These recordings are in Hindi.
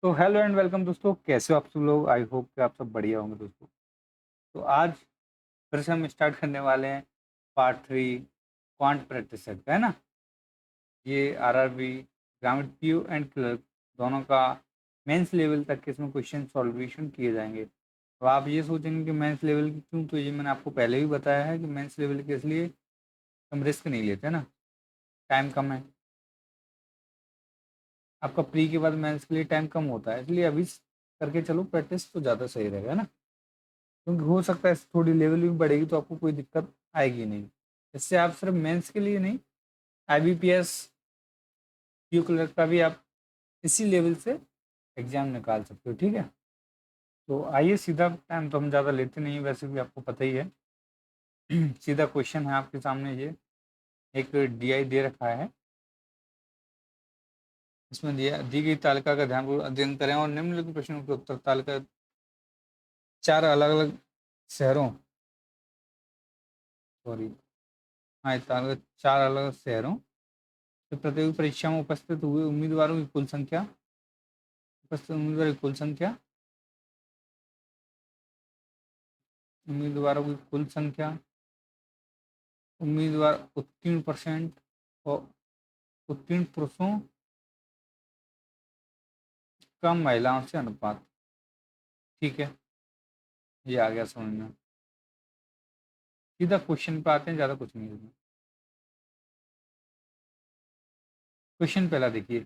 तो हेलो एंड वेलकम दोस्तों, कैसे हो आप सब लोग? आई होप कि आप सब बढ़िया होंगे दोस्तों। तो आज फिर से हम स्टार्ट करने वाले हैं पार्ट 3 क्वांट प्रैक्टिस सेट का, है ना? ये आरआरबी, ग्रामीण पीओ एंड क्लर्क दोनों का मेंस लेवल तक के इसमें क्वेश्चन सॉल्यूशन किए जाएंगे। तो आप ये सोचेंगे कि मेंस लेवल की क्यों? तो ये मैंने आपको पहले भी बताया है कि मेंस लेवल के इसलिए हम रिस्क नहीं लेते ना, टाइम कम है। आपका प्री के बाद मेंस के लिए टाइम कम होता है, इसलिए अभी करके चलो प्रैक्टिस तो ज़्यादा सही रहेगा, है ना? क्योंकि हो सकता है थोड़ी लेवल भी बढ़ेगी तो आपको कोई दिक्कत आएगी नहीं। इससे आप सिर्फ मेंस के लिए नहीं, आईबीपीएस क्यू क्लर्क का भी आप इसी लेवल से एग्जाम निकाल सकते हो, ठीक है? तो आइए सीधा, टाइम तो हम ज़्यादा लेते नहीं, वैसे भी आपको पता ही है। सीधा क्वेश्चन है आपके सामने, ये एक डीआई दे रखा है। इसमें दिया दी गई तालिका का ध्यानपूर्वक अध्ययन करें और निम्नलिखित प्रश्नों के उत्तर। तालिका चार अलग अलग शहरों, सॉरी, हाँ, तालिका चार अलग अलग शहरों तो प्रतियोगी परीक्षा में उपस्थित हुए उम्मीदवारों की कुल संख्या, उपस्थित उम्मीदवारों की कुल संख्या, उम्मीदवारों की कुल संख्या, उम्मीदवार उत्तीर्ण परसेंट और उत्तीर्ण पुरुषों का महिलाओं से अनुपात। ठीक है, ये आ गया समझ में। सीधा क्वेश्चन पे आते हैं, ज़्यादा कुछ नहीं है इसमें। क्वेश्चन पहला देखिए,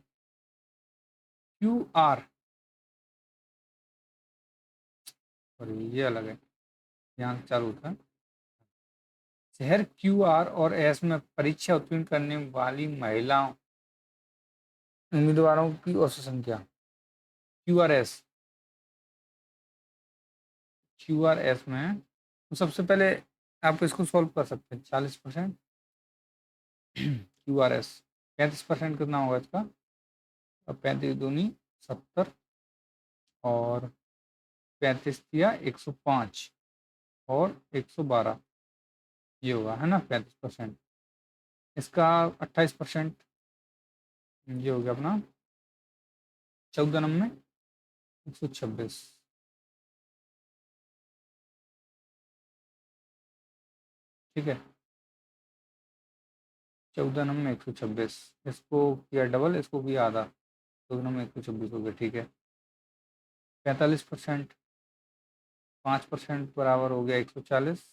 क्यू आर, और ये अलग है, यहाँ से चालू होता है। शहर क्यू आर और एस में परीक्षा उत्तीर्ण करने वाली महिलाओं उम्मीदवारों की औसत संख्या। Q R S, Q R S में तो सबसे पहले आप इसको सॉल्व कर सकते हैं। 40%, क्यू आर एस 35% कितना होगा इसका? अब 35 दूनी 70 और 35 दिया 105 और 112, ये होगा, है ना? 35%। इसका 28%, ये हो गया अपना 14 नंबर 126। ठीक है, 14 नंबर 126, इसको किया डबल, इसको किया आधा, 14 नंबर 126 हो गया। ठीक है, 45%, 5% बराबर हो गया 140।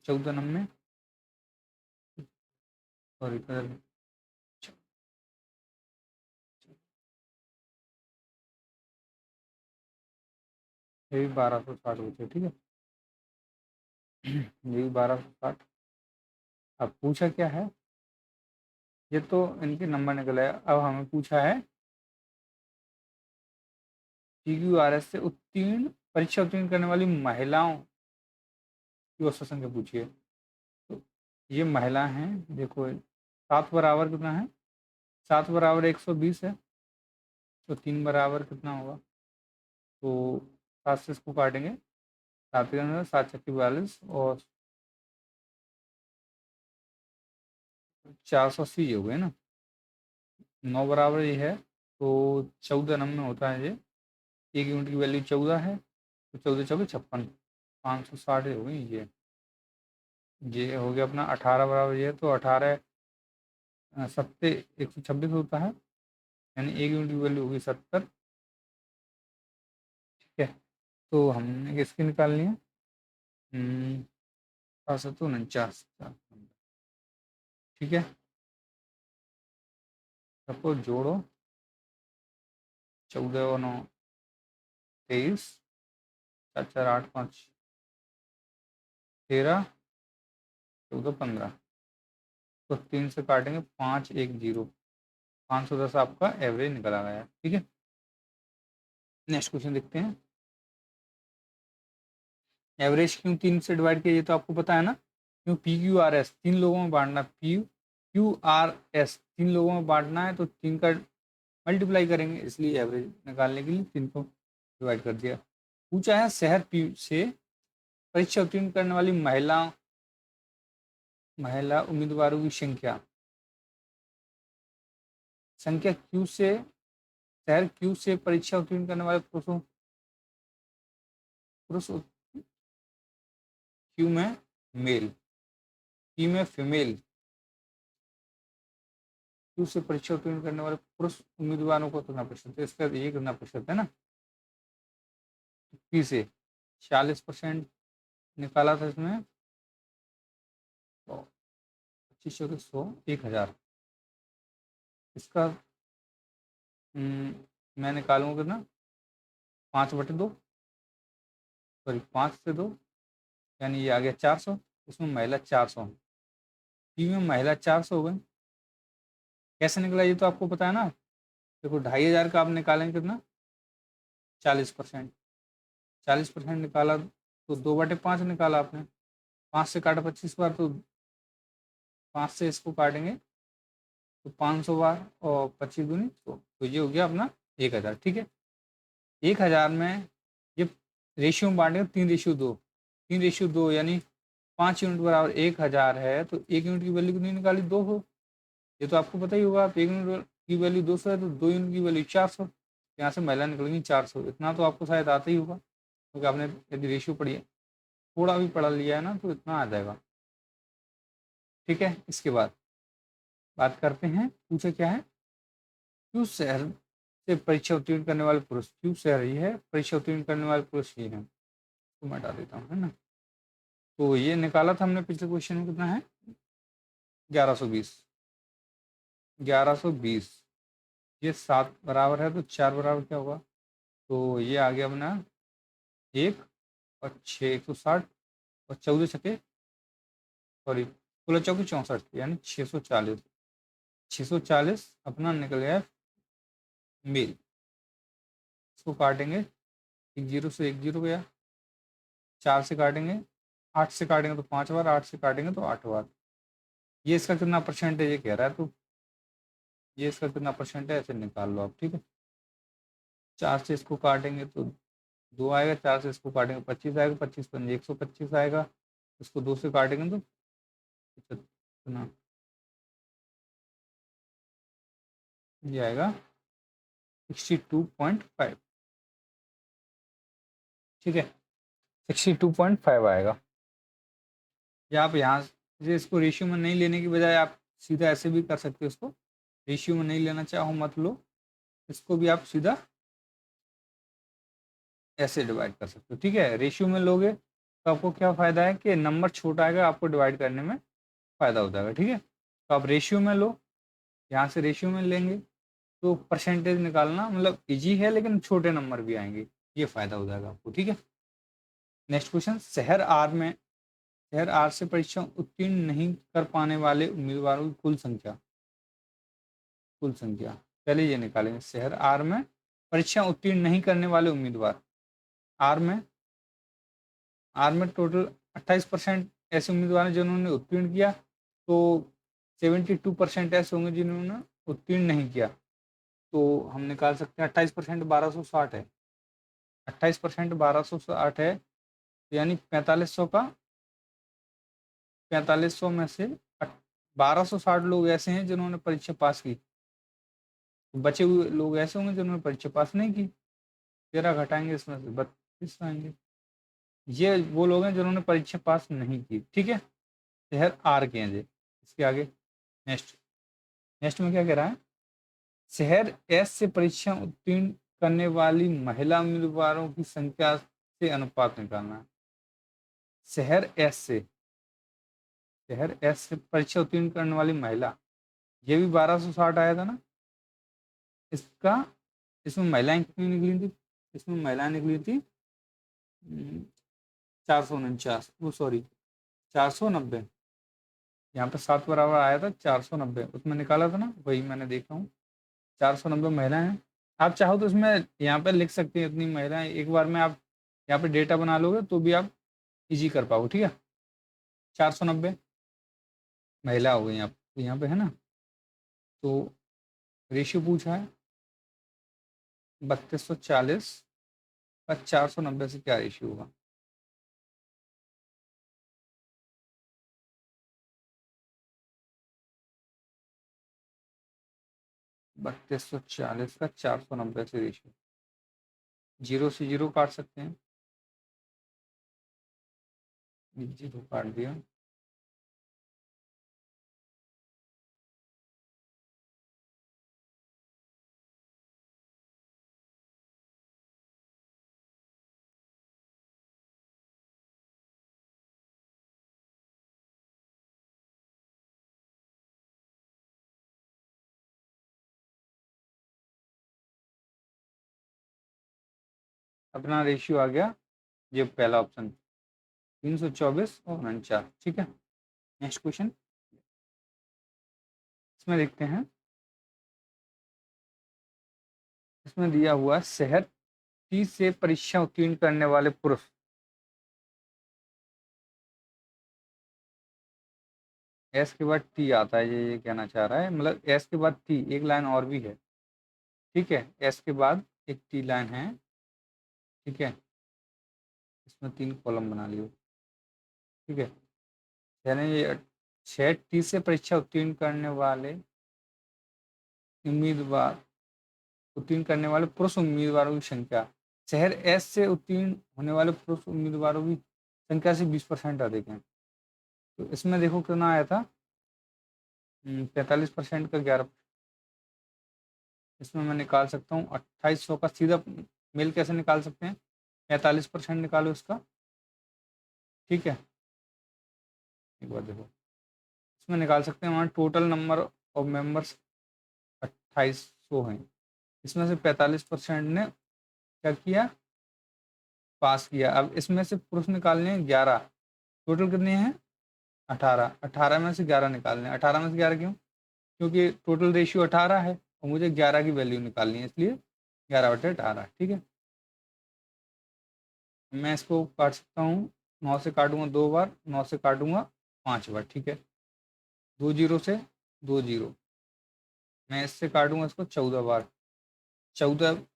14 नंबर, सॉरी, ये भी 1260 बचे। ठीक है, ये भी 1260। अब पूछा क्या है? ये तो इनके नंबर निकले हैं। अब हमें पूछा है पीक्यूआरएस से उत्तीर्ण, परीक्षा उत्तीर्ण करने वाली महिलाओं की औसत संख्या पूछी है। तो ये महिला हैं, देखो, 7 बराबर कितना है? 7 बराबर 120 है, तो 3 बराबर कितना होगा? तो 7 से इसको काटेंगे, 7 के अंदर 7 छक्के 42 और 480 ये हो गए ना। 9 बराबर ये है, तो 14 नंबर होता है ये। एक यूनिट की वैल्यू 14 है, तो 14 × 4 = 56, 560 हो गई ये। ये हो गया अपना 18 बराबर ये है, तो 18 सत्ते 126 होता है, यानी एक यूनिट की वैल्यू होगी 70। ठीक है, तो हमने किसकी निकालनी है? 749। ठीक है, सबको जोड़ो, 14 और 9 23, 4 4 8 5 13, 14 15, तो 3 से काटेंगे 510, 510 आपका एवरेज निकल आ गया। ठीक है, नेक्स्ट क्वेश्चन देखते हैं। एवरेज क्यों 3 से डिवाइड किया, ये तो आपको पता है ना? क्यों? पी क्यू आर एस 3 लोगों में बांटना, पी क्यू आर एस 3 लोगों में बांटना है, तो 3 का मल्टीप्लाई करेंगे, इसलिए एवरेज निकालने के लिए 3 को डिवाइड कर दिया। पूछा है शहर पी से परीक्षा उत्तीर्ण करने वाली महिला उम्मीदवारों की संख्या। संख्या क्यू से शहर क्यू से परीक्षा उत्तीर्ण करने वाले पुरुष क्यू में मेल, क्यू में फीमेल, क्यू से परीक्षा उत्तीर्ण करने वाले पुरुष उम्मीदवारों को कितना प्रतिशत है, इसका ये कितना प्रतिशत है ना, क्यू से 40% निकाला था इसमें, 2500 के 100, 1000, इसका मैं निकालूंगा कितना, 5/2, सॉरी 5 से 2, यानी ये आ गया 400, इसमें महिला 400, क्यू में महिला 400 हो गई। कैसे निकला ये तो आपको पता है ना, देखो 2500 का आप निकालेंगे कितना, 40%, 40% निकाला तो 2/5 निकाला आपने, 5 से काटा 25 बार, तो 5 से इसको काटेंगे तो 500 बार, और 25 दूनी तो ये हो गया अपना 1000, ठीक है। 1000 में ये रेशियो में बांटेंगे 3:2, 3:2 यानी 5 यूनिट बराबर 1000 है, तो 1 यूनिट की वैल्यू कितनी निकाली, 200, ये तो आपको पता ही होगा, आप 1 यूनिट की वैल्यू 200 है तो 2 यूनिट की वैल्यू 400, यहाँ से महिला निकलेंगी 400, इतना तो आपको शायद आता ही होगा, क्योंकि आपने यदि रेशियो पढ़ी है, थोड़ा भी पढ़ा लिया है ना, तो इतना आ जाएगा, ठीक है। इसके बाद बात करते हैं, पूछे क्या है, क्यों शहर से परीक्षा उत्तीर्ण करने वाले पुरुष, क्यों शहर ये है, परीक्षा उत्तीर्ण करने वाले पुरुष ये हैं, तो मैं हटा देता हूँ, है ना। तो ये निकाला था हमने पिछले क्वेश्चन में, कितना है, 1120, 1120, ये 7 बराबर है तो 4 बराबर क्या होगा, तो ये आ गया अपना 1 और 6, 160, और 14 छके, सॉरी 16 चौके 64, यानी 640, 640 अपना निकल गया मेल। इसको काटेंगे, 1 0 से 1 0 गया, 4 से काटेंगे, 8 से काटेंगे तो 5 बार, 8 से काटेंगे तो 8 बार, ये इसका कितना परसेंटेज ये कह रहा है, तो ये इसका कितना परसेंट है ऐसे निकाल लो आप, ठीक है। 4 से इसको काटेंगे तो 2 आएगा, 4 से इसको काटेंगे 25 आएगा, 25 पंजे 125 आएगा, इसको 2 से काटेंगे तो कितना, ये आएगा 62.5, ठीक है, 62.5 आएगा। या आप यहाँ से इसको रेशियो में नहीं लेने की बजाय आप सीधा ऐसे भी कर सकते हो, इसको रेशियो में नहीं लेना चाहो मत लो, इसको भी आप सीधा ऐसे डिवाइड कर सकते हो, ठीक है। रेशियो में लोगे तो आपको क्या फ़ायदा है कि नंबर छोटा आएगा, आपको डिवाइड करने में फ़ायदा हो जाएगा, ठीक है। तो आप रेशियो में लो, यहाँ से रेशियो में लेंगे तो परसेंटेज निकालना मतलब इजी है, लेकिन छोटे नंबर भी आएंगे, ये फ़ायदा हो जाएगा आपको, ठीक है। नेक्स्ट क्वेश्चन, शहर आर से परीक्षा उत्तीर्ण नहीं कर पाने वाले उम्मीदवारों की कुल संख्या पहले ये निकालेंगे, शहर आर में परीक्षा उत्तीर्ण नहीं करने वाले उम्मीदवार, आर में टोटल 28% ऐसे उम्मीदवार हैं जिन्होंने उत्तीर्ण किया, तो 72% ऐसे होंगे जिन्होंने उत्तीर्ण नहीं किया, तो हम निकाल सकते हैं 28% 1260 है, 28% 1260 है, तो यानी 4500 का, 4500 में से 1260 लोग ऐसे हैं जिन्होंने परीक्षा पास की, बचे हुए लोग ऐसे होंगे जिन्होंने परीक्षा पास नहीं की, 13 घटाएंगे इसमें से 32 आएंगे, ये वो लोग हैं जिन्होंने परीक्षा पास नहीं की, ठीक है। शहर आर के हैं जी। इसके आगे नेक्स्ट, में क्या कह रहा है, शहर एस से परीक्षा उत्तीर्ण करने वाली महिला उम्मीदवारों की संख्या से अनुपात निकालना है। शहर एस से परीक्षा उत्तीर्ण करने वाली महिला, ये भी 1260 आया था ना, इसका, इसमें महिलाएं कितनी निकली थी, इसमें महिलाएं निकली थी 449, वो सॉरी 490, यहाँ पे 7 बराबर आया था 490, उसमें निकाला था ना, वही मैंने देखा हूँ, 490 महिलाएं हैं। आप चाहो तो इसमें यहाँ पे लिख सकते हैं इतनी महिलाएं, एक बार में आप यहाँ पे डेटा बना लोगे तो भी आप इजी कर पाओगे, ठीक है। 490 महिला हो गई यहाँ पे है ना, तो रेशियो पूछा है 3240 का 490 से क्या रेशियो होगा, 3240 का 490 से रेशियो, 0 से 0 काट सकते हैं, 0 काट दिया। अपना रेशियो आ गया, ये पहला ऑप्शन 324 और 49, ठीक है। नेक्स्ट क्वेश्चन, इसमें देखते हैं, इसमें दिया हुआ शहर टी से परीक्षा उत्तीर्ण करने वाले पुरुष, एस के बाद टी आता है, ये कहना चाह रहा है, मतलब एस के बाद टी एक लाइन और भी है, ठीक है, एस के बाद एक टी लाइन है, ठीक है, इसमें 3 कॉलम बना लियो, ठीक है, यानी ये छह टी से परीक्षा उत्तीर्ण करने वाले उम्मीदवार, उत्तीर्ण करने वाले पुरुष उम्मीदवारों की संख्या शहर एस से उत्तीर्ण होने वाले पुरुष उम्मीदवारों की संख्या से 20% अधिक है। तो इसमें देखो कितना आया था, 45% का 11, इसमें मैं निकाल सकता हूँ 2800 का सीधा मेल कैसे निकाल सकते हैं, 45% निकालो इसका, ठीक है, एक बार देखो, इसमें निकाल सकते हैं, हमारा टोटल नंबर ऑफ मेंबर्स 2800 हैं, इसमें से 45% ने क्या किया, पास किया। अब इसमें से पुरुष निकालने हैं 11, टोटल कितने हैं 18, 18 में से 11 निकालने हैं, 18 में से 11 क्यों, क्योंकि टोटल रेशियो 18 है और मुझे 11 की वैल्यू निकालनी है, इसलिए 11/18, ठीक है। मैं इसको काट सकता हूँ, 9 से काटूंगा 2 बार, 9 से काटूंगा 5 बार, ठीक है, 2 जीरो से 2 जीरो, मैं इससे काटूंगा इसको 14 बार, 14×5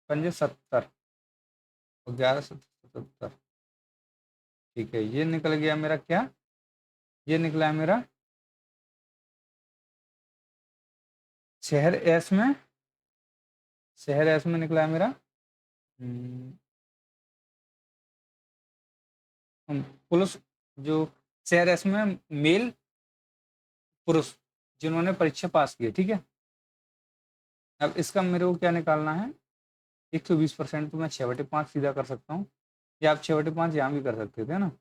= 70 और 11×7 = 70, ठीक है, ये निकल गया मेरा क्या, ये निकला है मेरा शहर एस में, शहर एस में निकला है मेरा हम्म, पुरुष, जो शहर एस में मेल पुरुष जिन्होंने परीक्षा पास की है, ठीक है। अब इसका मेरे को क्या निकालना है, 120%, तो मैं 6/5 सीधा कर सकता हूँ, या आप 6/5 यहाँ भी कर सकते थे ना,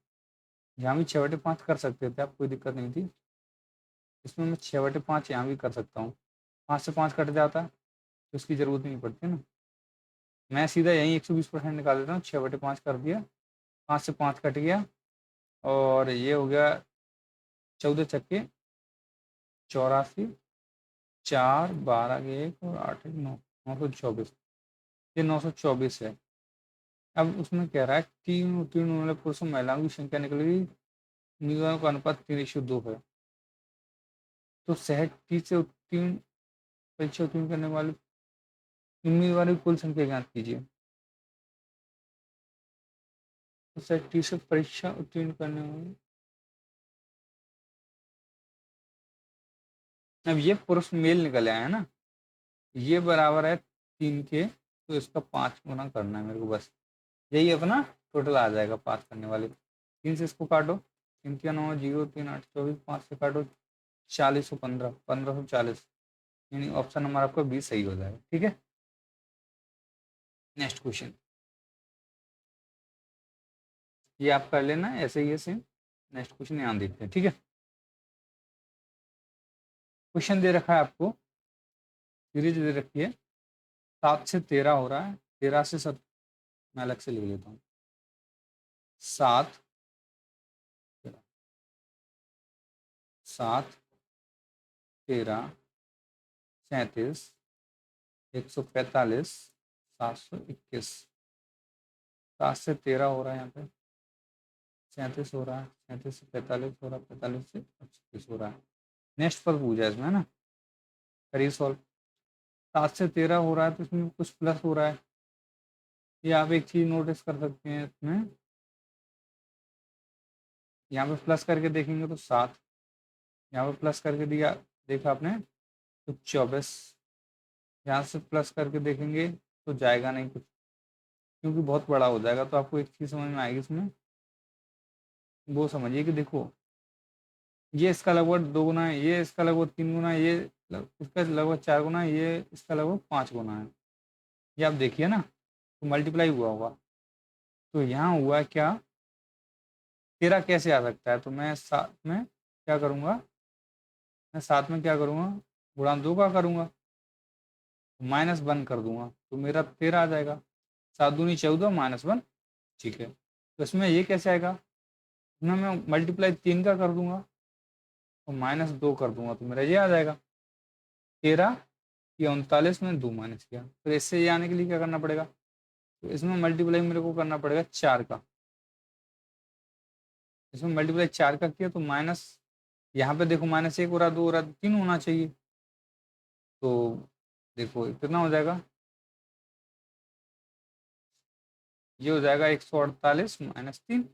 यहाँ भी 6/5 कर सकते थे आप, कोई दिक्कत नहीं थी, इसमें मैं 6/5 यहाँ भी कर सकता हूँ, 5 से 5 कट जाता तो इसकी ज़रूरत नहीं पड़ती ना, मैं सीधा यहीं 120% निकाल देता हूँ, 6/5 कर दिया, 5 से 5 कट गया, और ये हो गया 14×4 = 84, 4 12 के 1 और 8 1 9, 924, ये 924 है। अब उसमें कह रहा है 3 उत्तीर्ण होने वाले पुरुषों महिलाओं की संख्या निकलेगी, उम्मीदवारों का अनुपात 3:2 है, तो शहर टी से उत्तीर्ण परीक्षा उत्तीर्ण करने वाले उम्मीदवारों की कुल संख्या ज्ञात कीजिए, तो शहर टी से परीक्षा उत्तीर्ण करने वाले, अब ये पुरुष मेल निकल आया है ना, ये बराबर है 3 के, तो इसका 5 गुना करना है मेरे को, बस यही अपना टोटल आ जाएगा पास करने वाले, 3 से इसको काटो, 3×3 = 9, 0 3 8 24, 5 से काटो 40×15 1540, यानी ऑप्शन नंबर आपका 20 सही हो जाएगा, ठीक है। नेक्स्ट क्वेश्चन, ये आप कर लेना ऐसे ही है सेम, नेक्स्ट क्वेश्चन यहाँ देखते हैं, ठीक है। क्वेश्चन दे रखा है आपको, सीरीज दे रखी है, 7 से 13 हो रहा है, 13 से 7, मैं अलग से लिख लेता हूँ, 7 7 13 37 145 721, 7 से 13 हो रहा है यहाँ पे, 37 हो रहा है, 37 से 45 हो रहा है, 45 से 36 हो रहा है, नेक्स्ट पर पूछा है इसमें है ना, करिए सॉल्व, 7 से 13 हो रहा है तो इसमें कुछ प्लस हो रहा है, ये आप एक चीज नोटिस कर सकते हैं इसमें, यहाँ पे प्लस करके देखेंगे तो 7, यहाँ पे प्लस करके दिया देखा आपने तो 24 यहाँ से प्लस करके देखेंगे तो जाएगा नहीं कुछ, क्योंकि बहुत बड़ा हो जाएगा। तो आपको एक चीज़ समझ में आएगी इसमें, वो समझिए कि देखो ये इसका लगभग 2 गुना है, ये इसका लगभग 3 गुना है, ये इसका लगभग 4 गुना है, ये इसका लगभग 5 गुना है। ये आप देखिए ना, तो मल्टीप्लाई हुआ होगा। तो यहाँ हुआ क्या, 13 कैसे आ सकता है, तो मैं साथ में क्या करूँगा, मैं साथ में क्या करूँगा, गुणा 2 का करूँगा, -1 कर दूंगा, तो मेरा 13 आ जाएगा। 7 दूनी 14 -1, ठीक है। तो इसमें ये कैसे आएगा, इसमें मैं मल्टीप्लाई 3 का कर दूंगा और -2 कर दूंगा, तो मेरा ये आ जाएगा 13 या 39 में 2 माइनस किया। फिर इससे ये आने के लिए क्या करना पड़ेगा, तो इसमें मल्टीप्लाई मेरे को करना पड़ेगा 4 का। इसमें मल्टीप्लाई 4 का किया तो माइनस, यहाँ पे देखो -1 हो रहा, 2 हो रहा, 3 होना चाहिए। तो देखो कितना हो जाएगा, ये हो जाएगा 148 -3,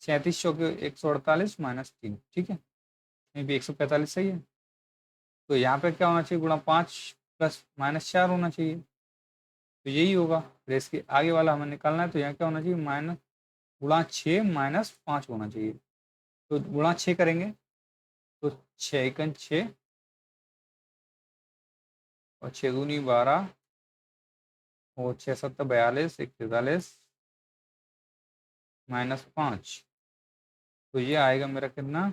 37 चौके 148 -3, ठीक है। नहीं भी 145 सही है। तो यहाँ पे क्या होना चाहिए, गुणा 5 प्लस -4 होना चाहिए, तो यही होगा। फिर इसके आगे वाला हमें निकालना है, तो यहाँ क्या होना चाहिए, माइनस गुणा 6 -5 होना चाहिए। तो गुणा 6 करेंगे तो 6 एकन 6 और 6 दूनी 12 और 6 7 42 1 43 -5, तो ये आएगा मेरा कितना,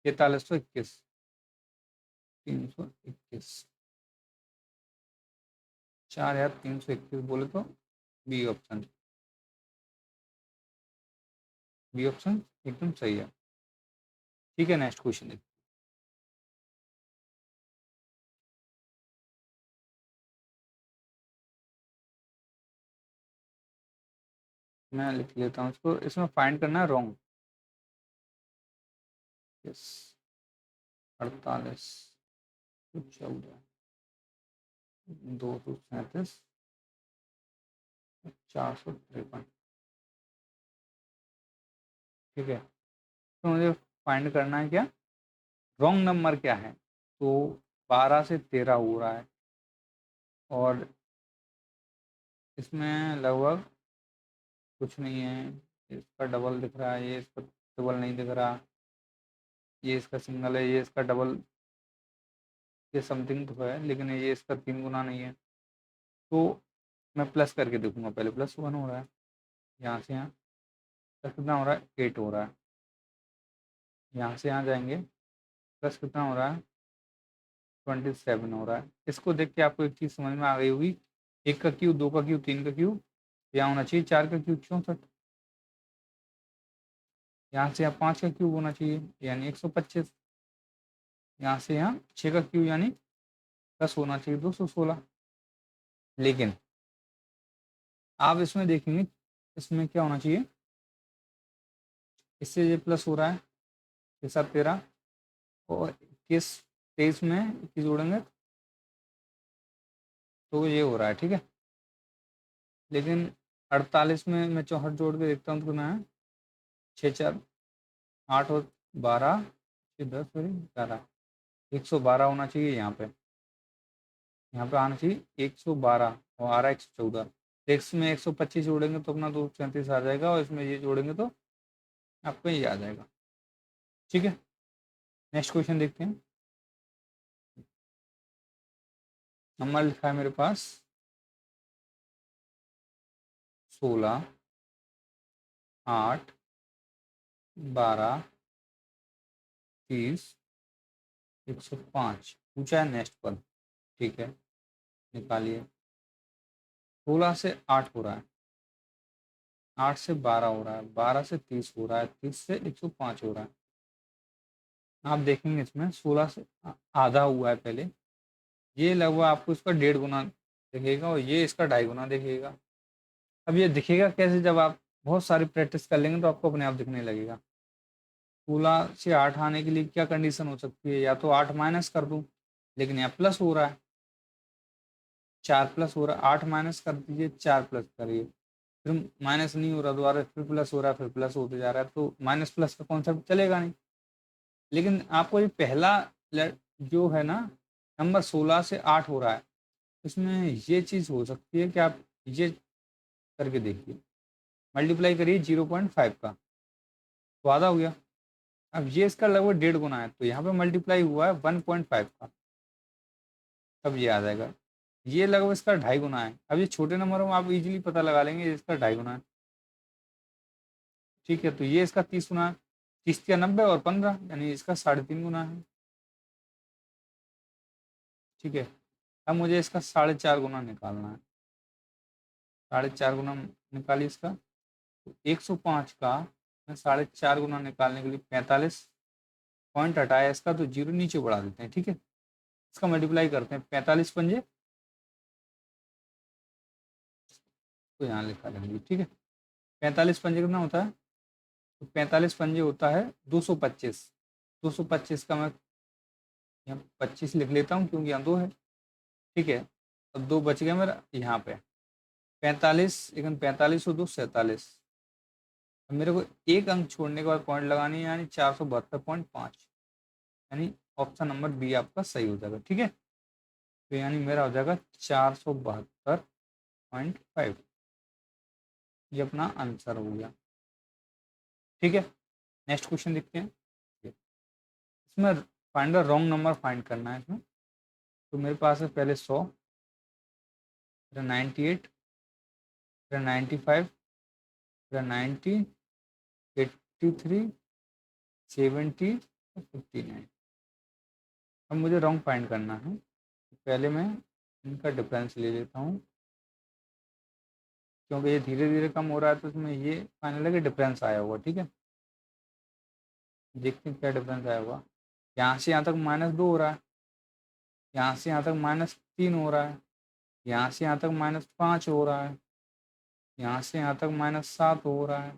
4321, 321, 4321 बोले तो बी ऑप्शन, बी ऑप्शन एकदम सही है। ठीक है, नेक्स्ट क्वेश्चन देखिए। मैं लिख लेता हूँ इसको, इसमें फाइंड करना है रॉन्ग। यस, 48 14 237 453, ठीक है। तो मुझे फाइंड करना है क्या, रॉन्ग नंबर क्या है। तो 12 से 13 हो रहा है और इसमें लगभग कुछ नहीं है, इसका डबल दिख रहा है, ये इसका डबल नहीं दिख रहा, ये इसका सिंगल है, ये इसका डबल, ये समथिंग तो है, लेकिन ये इसका 3 गुना नहीं है। तो मैं प्लस करके देखूंगा, पहले +1 हो रहा है, यहाँ से यहाँ प्लस कितना हो रहा है, 8 हो रहा है। यहाँ से यहाँ जाएंगे, प्लस कितना हो रहा है, 27 हो रहा है। इसको देख के आपको एक चीज़ समझ में आ गई होगी, 1 का क्यूब, 2 का क्यूब, 3 का क्यूब, यहाँ होना चाहिए 4 का क्यूब 64, यहाँ से यहाँ 5 का क्यूब होना चाहिए यानी 125, यहाँ से यहाँ 6 का क्यूब यानी 10 होना चाहिए 216। लेकिन आप इसमें देखेंगे, इसमें क्या होना चाहिए, इससे ये प्लस हो रहा है, के साथ 13 और 21 23 में 21 जोड़ेंगे तो ये हो रहा है, ठीक है। लेकिन 48 में मैं 64 जोड़ के देखता हूँ तो कितना है, 6 4 8 और 12 10 सॉरी 11, 112 होना चाहिए यहाँ पे, यहाँ पे आना चाहिए 112 और आ रहा है 114। एक्स में 125 जोड़ेंगे तो अपना 237 आ जाएगा और इसमें ये जोड़ेंगे तो आपको ये आ जाएगा, ठीक है। नेक्स्ट क्वेश्चन देखते हैं। नंबर लिखा है मेरे पास 16 8 12 30 105 पूछा है नेक्स्ट पर, ठीक है। निकालिए, 16 से 8 हो रहा है, 8 से 12 हो रहा है, 12 से 30 हो रहा है, 30 से 105 हो रहा है। आप देखेंगे इसमें 16 से आधा हुआ है पहले, ये लगभग आपको इसका 1.5 गुना दिखेगा और ये इसका 2.5 गुना दिखेगा। अब ये दिखेगा कैसे, जब आप बहुत सारी प्रैक्टिस कर लेंगे तो आपको अपने आप दिखने लगेगा। 16 से 8 आने के लिए क्या कंडीशन हो सकती है, या तो 8 माइनस कर दूं, लेकिन यहाँ प्लस हो रहा है, 4 प्लस हो रहा है, 8 माइनस कर दीजिए, 4 प्लस करिए, फिर माइनस नहीं हो रहा, दोबारा फिर प्लस हो रहा है, फिर प्लस होते जा रहा है, तो माइनस प्लस का कॉन्सेप्ट चलेगा नहीं। लेकिन आपको ये पहला जो है ना, नंबर 16 से 8 हो रहा है, इसमें ये चीज़ हो सकती है कि आप ये करके देखिए, मल्टीप्लाई करिए 0.5 का, तो आधा हो गया। अब ये इसका लगभग 1.5 गुना है, तो यहाँ पे मल्टीप्लाई हुआ है 1.5 का, तब ये आ जाएगा। ये लगभग इसका 2.5 गुना है। अब ये छोटे नंबरों में आप इजीली पता लगा लेंगे, इसका 2.5 गुना है। ठीक है, तो ये इसका 30 गुना है, 30 या 90 और 15, यानी इसका 3.5 गुना है। ठीक है, अब मुझे इसका 4.5 गुना निकालना है। 4.5 गुना निकालिए इसका, तो 105 का मैं 4.5 गुना निकालने के लिए 45 पॉइंट हटाया इसका, तो जीरो नीचे बढ़ा देते हैं। ठीक है, इसका मल्टीप्लाई करते हैं, 45 पंजे, तो यहाँ लिखा लेंगे। ठीक है, 45 पंजे कितना होता है, तो 45 पंजे होता है 225। 225 का मैं यहाँ 25 लिख लेता हूँ, क्योंकि यहाँ 2 है। ठीक है, अब 2 बच गया मेरा यहाँ पे, 45 लेकिन 45 और 2 47। अब मेरे को एक अंक छोड़ने के बाद पॉइंट लगानी है, यानी 472.5, यानी ऑप्शन नंबर बी आपका सही हो जाएगा। ठीक है, तो यानी मेरा हो जाएगा 472.5, ये अपना आंसर हो गया। ठीक है, नेक्स्ट क्वेश्चन देखते हैं। इसमें find the wrong number find करना है इसमें। तो मेरे पास है पहले 100, फिर 98, फिर 95, फिर 90, 83, 70, 59। अब मुझे रॉन्ग फाइंड करना है, तो पहले मैं इनका डिफरेंस ले लेता हूँ, क्योंकि ये धीरे धीरे कम हो रहा है, तो इसमें ये फाइनल है कि डिफरेंस आया होगा। ठीक है, देखते हैं क्या डिफरेंस आया होगा। यहाँ से यहाँ तक -2 हो रहा है, यहाँ से यहाँ तक -3 हो रहा है, यहाँ से यहाँ तक -5 हो रहा है, यहाँ से यहाँ तक -7 हो रहा है,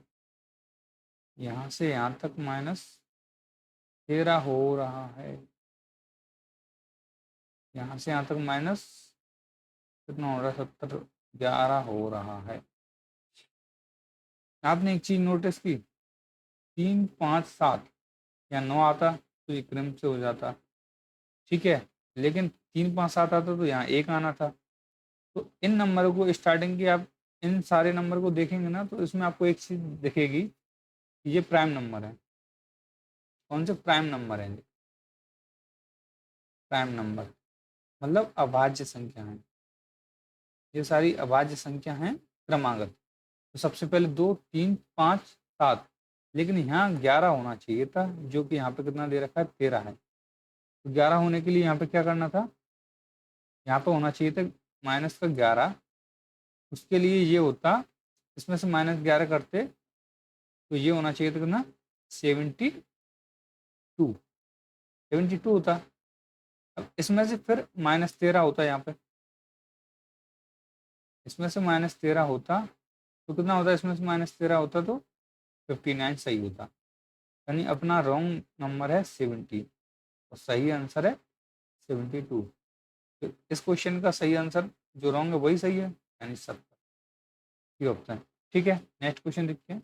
यहाँ से यहाँ तक -13 हो रहा है, यहाँ से यहाँ तक माइनस कितना हो रहा है, 70, 11 हो रहा है। आपने एक चीज नोटिस की, 3, 5, 7 या 9 आता तो ये क्रम से हो जाता। ठीक है, लेकिन 3, 5, 7 आता तो यहाँ एक आना था। तो इन नंबरों को स्टार्टिंग की आप इन सारे नंबर को देखेंगे ना, तो इसमें आपको एक चीज दिखेगी कि ये प्राइम नंबर है। कौन से प्राइम नंबर है? प्राइम नंबर मतलब अभाज्य संख्या है, ये सारी अभाज्य संख्या हैं क्रमागत। तो सबसे पहले 2, 3, 5, 7, लेकिन यहाँ 11 होना चाहिए था, जो कि यहाँ पे कितना दे रखा है, 13 है। तो 11 होने के लिए यहाँ पे क्या करना था, यहाँ पे होना चाहिए था -11। उसके लिए ये होता, इसमें से -11 करते तो ये होना चाहिए था कितना, 72, 72 होता। अब इसमें से फिर -13 होता, यहाँ पे इसमें से -13 होता तो कितना होता, इसमें से -13 होता तो 59 सही होता। यानी अपना रॉन्ग नंबर है 70 और सही आंसर है 72। तो इस क्वेश्चन का सही आंसर जो रॉन्ग है वही सही है, यानी 70, ये ऑप्शन। ठीक है, नेक्स्ट क्वेश्चन देखते हैं।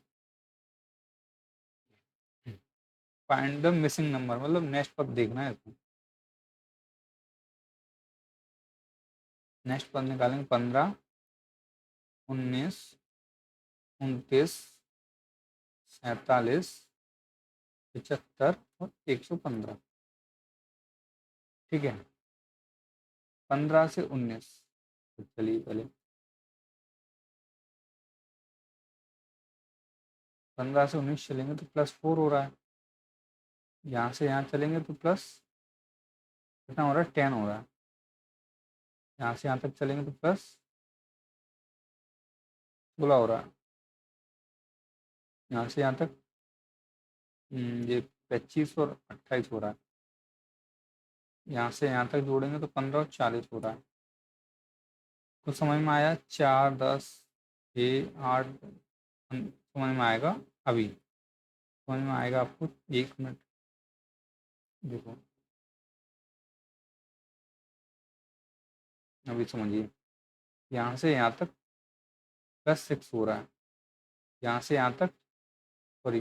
फाइंड द मिसिंग नंबर, मतलब नेक्स्ट पद देखना है इसमें। नेक्स्ट पद निकालेंगे 15, 19, 29, 47, 75 और 115। ठीक है, 15 से 19, तो चलिए पहले 15 से 19 चलेंगे तो +4 हो रहा है, यहाँ से यहाँ चलेंगे तो प्लस कितना हो रहा है, 10 हो रहा है, यहाँ से यहाँ तक चलेंगे तो प्लस 16 हो रहा है, यहाँ से यहाँ तक ये 25 और 28 हो रहा है, यहाँ से यहाँ तक जोड़ेंगे तो 15 और 40 हो रहा है। कुछ समझ में आया, 4, 10, 6, 8 समझ में आएगा अभी, समझ में आएगा आपको, 1 मिनट देखो, अभी समझिए। यहाँ से यहाँ तक +6 हो रहा है, यहाँ से यहाँ तक, सॉरी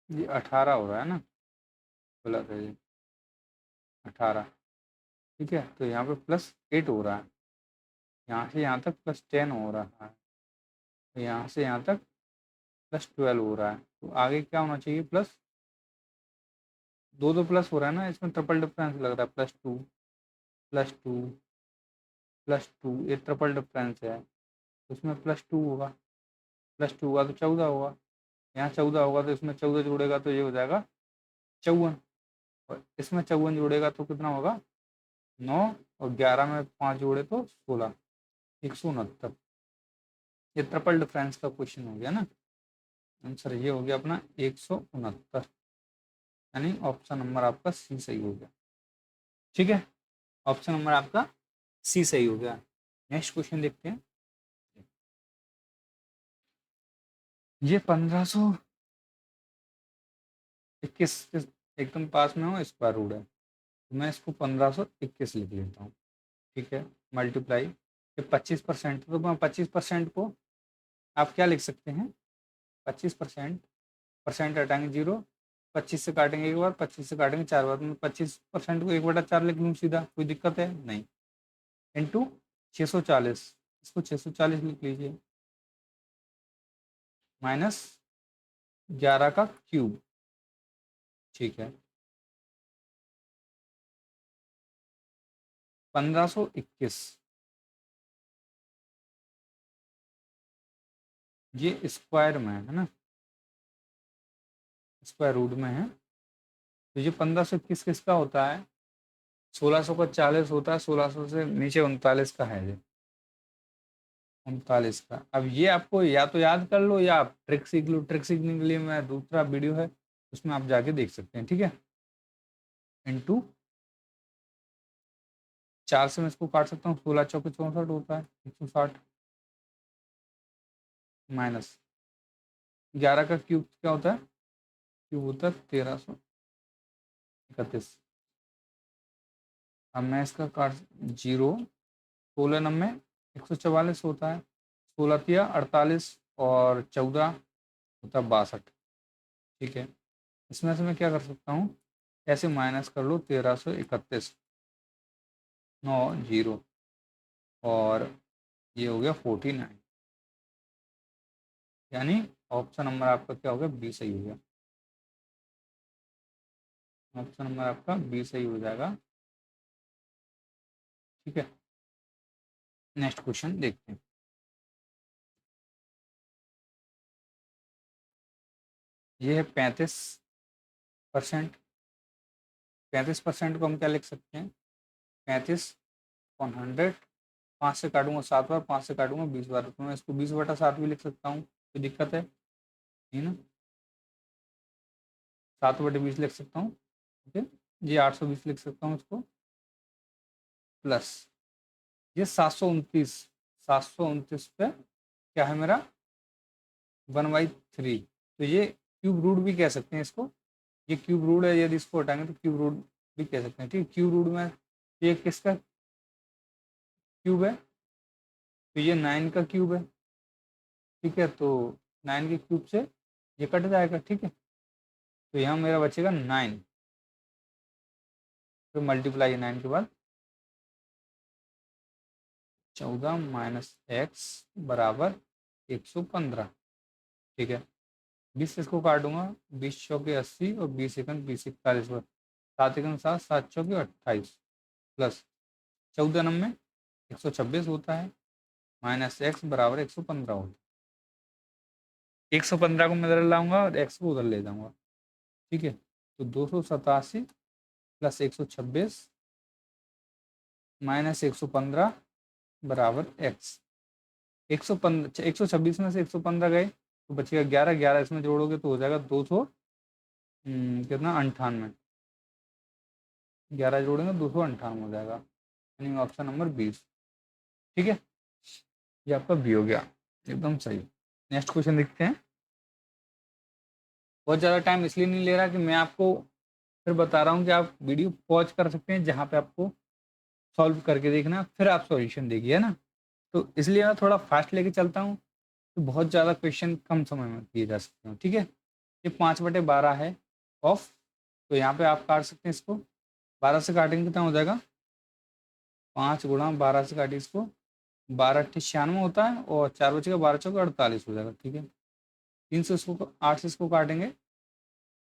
ये 18 हो रहा है ना, गलत है ये 18। ठीक है, तो यहाँ पे +8 हो रहा है, यहाँ से यहाँ तक +10 हो रहा है, तो यहाँ से यहाँ तक +12 हो रहा है, तो आगे क्या होना चाहिए प्लस, दो दो प्लस हो रहा है ना, इसमें ट्रिपल डिफरेंस लग रहा है, +2 +2 +2, ये ट्रिपल डिफरेंस है, तो इसमें +2 होगा, +2 होगा तो 14 होगा, यहाँ 14 होगा तो इसमें 14 जोड़ेगा तो ये हो जाएगा 54, और इसमें 54 जोड़ेगा तो कितना होगा 9, और 11 में 5 जोड़े तो 16, 169। ये ट्रिपल डिफरेंस का क्वेश्चन हो गया ना, आंसर ये हो गया अपना 169, यानी ऑप्शन नंबर आपका सी सही हो गया। ठीक है, ऑप्शन नंबर आपका सी सही हो गया। नेक्स्ट क्वेश्चन देखते हैं। ये 1521 एकदम पास में हो स्क्वायर रूट है, तो मैं इसको 1521 लिख लेता हूँ। ठीक है, मल्टीप्लाई, ये 25%, तो मैं 25% को आप क्या लिख सकते हैं, 25%, परसेंट हटाएंगे 0, 25 से काटेंगे एक बार, 25 से काटेंगे 4 बार, तो मैं 25% को 1/4 लिख लूँ सीधा, कोई दिक्कत है नहीं, इंटू 640, इसको 640 लिख लीजिए, -11 का क्यूब। ठीक है, 1521, ये स्क्वायर में है ना, स्क्वायर रूट में है, तो ये 1521 किसका होता है, 1600 का 40 होता है, 1600 से नीचे 39 का है ये, 39 का। अब ये आपको या तो याद कर लो या आप ट्रिक सीख लो, ट्रिक सीखने के लिए मैं दूसरा वीडियो है उसमें आप जाके देख सकते हैं। ठीक है, इंटू 4 से मैं इसको काट सकता हूँ, 16 चौके 64 होता है, 160, माइनस 11 का क्यूब क्या होता है, क्यूब होता है 1331। अब मैं इसका काट 0, 16 नंबे 144 होता है, 16 तिया 48, और 14 होता है 62। ठीक है, इसमें से मैं क्या कर सकता हूँ, ऐसे माइनस कर लो, 1331, 9 0, और ये हो गया 49, यानी ऑप्शन नंबर आपका क्या हो गया, बी सही हो गया, ऑप्शन नंबर आपका बी सही हो जाएगा। ठीक है, नेक्स्ट क्वेश्चन देखते हैं। ये है 35%, 35% को हम क्या लिख सकते हैं, 35/100, 5 से काटूंगा 7 बार, 5 से काटूंगा 20 बार, तो मैं इसको 20/7 भी लिख सकता हूँ, कोई दिक्कत है नहीं ना, 7/20 लिख सकता हूँ। ओके, ये 820 लिख सकता हूँ इसको, प्लस ये 729, 729 पे क्या है मेरा 1/3, तो ये क्यूब रूट भी कह सकते हैं इसको, ये क्यूब रूट है, यदि इसको हटाएंगे तो क्यूब रूट भी कह सकते हैं। ठीक है, क्यूब रूट में ये किसका क्यूब है, तो ये 9 का क्यूब है। ठीक है, तो 9 के क्यूब से ये कट जाएगा। ठीक है, तो यहाँ मेरा बचेगा 9, फिर मल्टीप्लाई 9 के बाद 14 - x बराबर 115। ठीक है, 20 से इसको काटूंगा, 20 चौके 80, और 20 एकम 20 41 पर 7 एकम 7, 7 चौके 28, प्लस 14 नंबे 126 होता है, -x बराबर 115 होता है। 115 को मैं इधर लाऊंगा और x को उधर ले जाऊंगा। ठीक है, तो 287 + 126 -115 बराबर x। 115, 126 में से 115 गए तो बचेगा 11, 11 इसमें जोड़ोगे तो हो जाएगा 200, कितना 98, 11 जोड़ेंगे 298 हो जाएगा, यानी ऑप्शन नंबर 20। ठीक है, ये आपका बी हो गया, एकदम सही। नेक्स्ट क्वेश्चन देखते हैं। बहुत ज़्यादा टाइम इसलिए नहीं ले रहा कि मैं आपको फिर बता रहा हूँ कि आप वीडियो पॉज कर सकते हैं, जहाँ पे आपको सॉल्व करके देखना, फिर आप सॉल्यूशन देखिए, है ना, तो इसलिए मैं थोड़ा फास्ट लेके चलता हूँ, तो बहुत ज़्यादा क्वेश्चन कम समय में किए जा सकते हैं। ठीक है, ये 5/12 है ऑफ, तो यहाँ पे आप काट सकते हैं इसको। 12 से काटेंगे कितना हो जाएगा, 5 गुणा 12 से काटिए इसको, 12 96 होता है, और 4 बचेगा, 12×4 48 हो जाएगा। ठीक है, 3 से इसको 8 से इसको काटेंगे,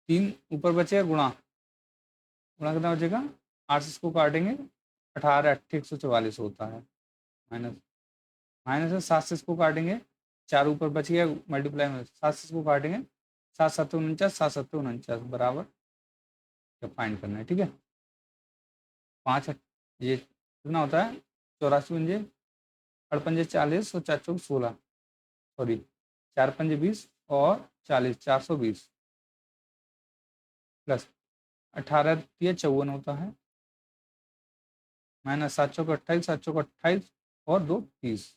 3 ऊपर बचेगा, गुणा गुणा कितना बचेगा, 8 से इसको काटेंगे, 18 8 144 होता है, माइनस माइनस है, 7 से इसको काटेंगे, 4 ऊपर बच गया, मल्टीप्लाई में 7 से इसको काटेंगे, 7×7 = 49, 7×7 = 49 बराबर, जब फाइंड करना है। ठीक है, 5 ये कितना होता है, 84 पंजे 8×5 = 40 और 4×4 = 16, सॉरी 4×5 = 20 और 40 420 प्लस 18×3 = 54 होता है, माइनस 7×4 = 28 7×4 = 28 और 2 30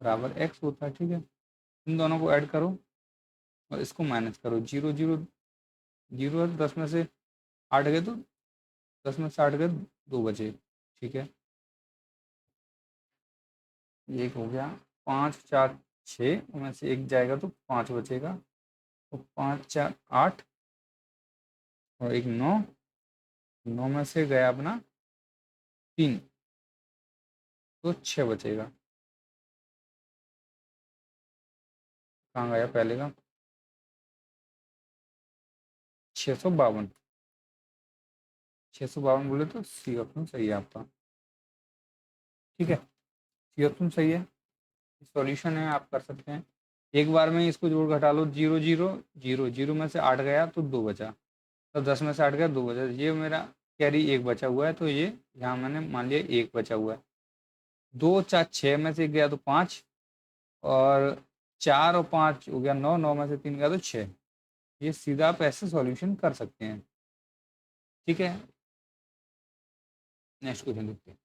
बराबर x होता है। ठीक है, इन दोनों को ऐड करो और इसको माइनस करो, 0 0 0 है, 10 में से 8 गए तो 10 में से 8 गए 2 बचे। ठीक है, एक हो गया, 5 4 6 में से एक जाएगा तो 5 बचेगा, तो 5 4 8 और एक 9, 9 में से गया अपना 3, तो 6 बचेगा। कहाँ गया पहले का, 652, 652 बोले तो सी ऑप्शन सही है आपका। ठीक है, सी ऑप्शन सही है, सॉल्यूशन है, आप कर सकते हैं। एक बार में इसको जोड़ घटा लो, 0 0 0 0 में से 8 गया तो 2 बचा, तो 10 में से 8 गया 2 बचा, ये मेरा कैरी 1 बचा हुआ है, तो ये यहाँ मैंने मान लिया 1 बचा हुआ है। 2 4 6 में से 1 गया तो 5, और 4 और 5 हो गया 9, 9 में से 3 गया तो 6। ये सीधा आप ऐसे सॉल्यूशन कर सकते हैं। ठीक है, नेक्स्ट क्वेश्चन देखते हैं।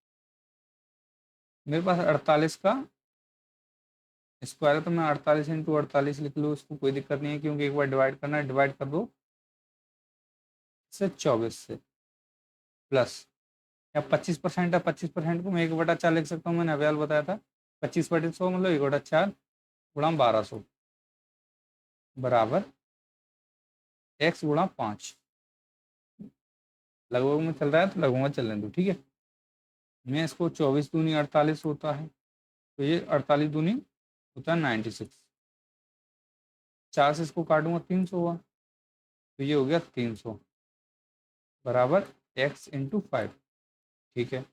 मेरे पास 48 का स्क्वायर है, तो मैं 48 × 48 लिख लूँ, इसको कोई दिक्कत नहीं है, क्योंकि एक बार डिवाइड करना है, डिवाइड कर दो से 24 से, प्लस या 25% है, 25% को मैं 1/4 लिख सकता हूँ, मैंने अवेल बताया था, 25/100 मतलब 1/4 गुणा 1200 बराबर x गुणा 5। लगभग में चल रहा है तो लगभग में चलने दो। ठीक है, मैं इसको 24 दूनी 48 होता है, तो ये 48 दूनी होता है 96, 4 से इसको काटूंगा 300 हुआ, तो ये हो गया 300 बराबर x × 5। ठीक है,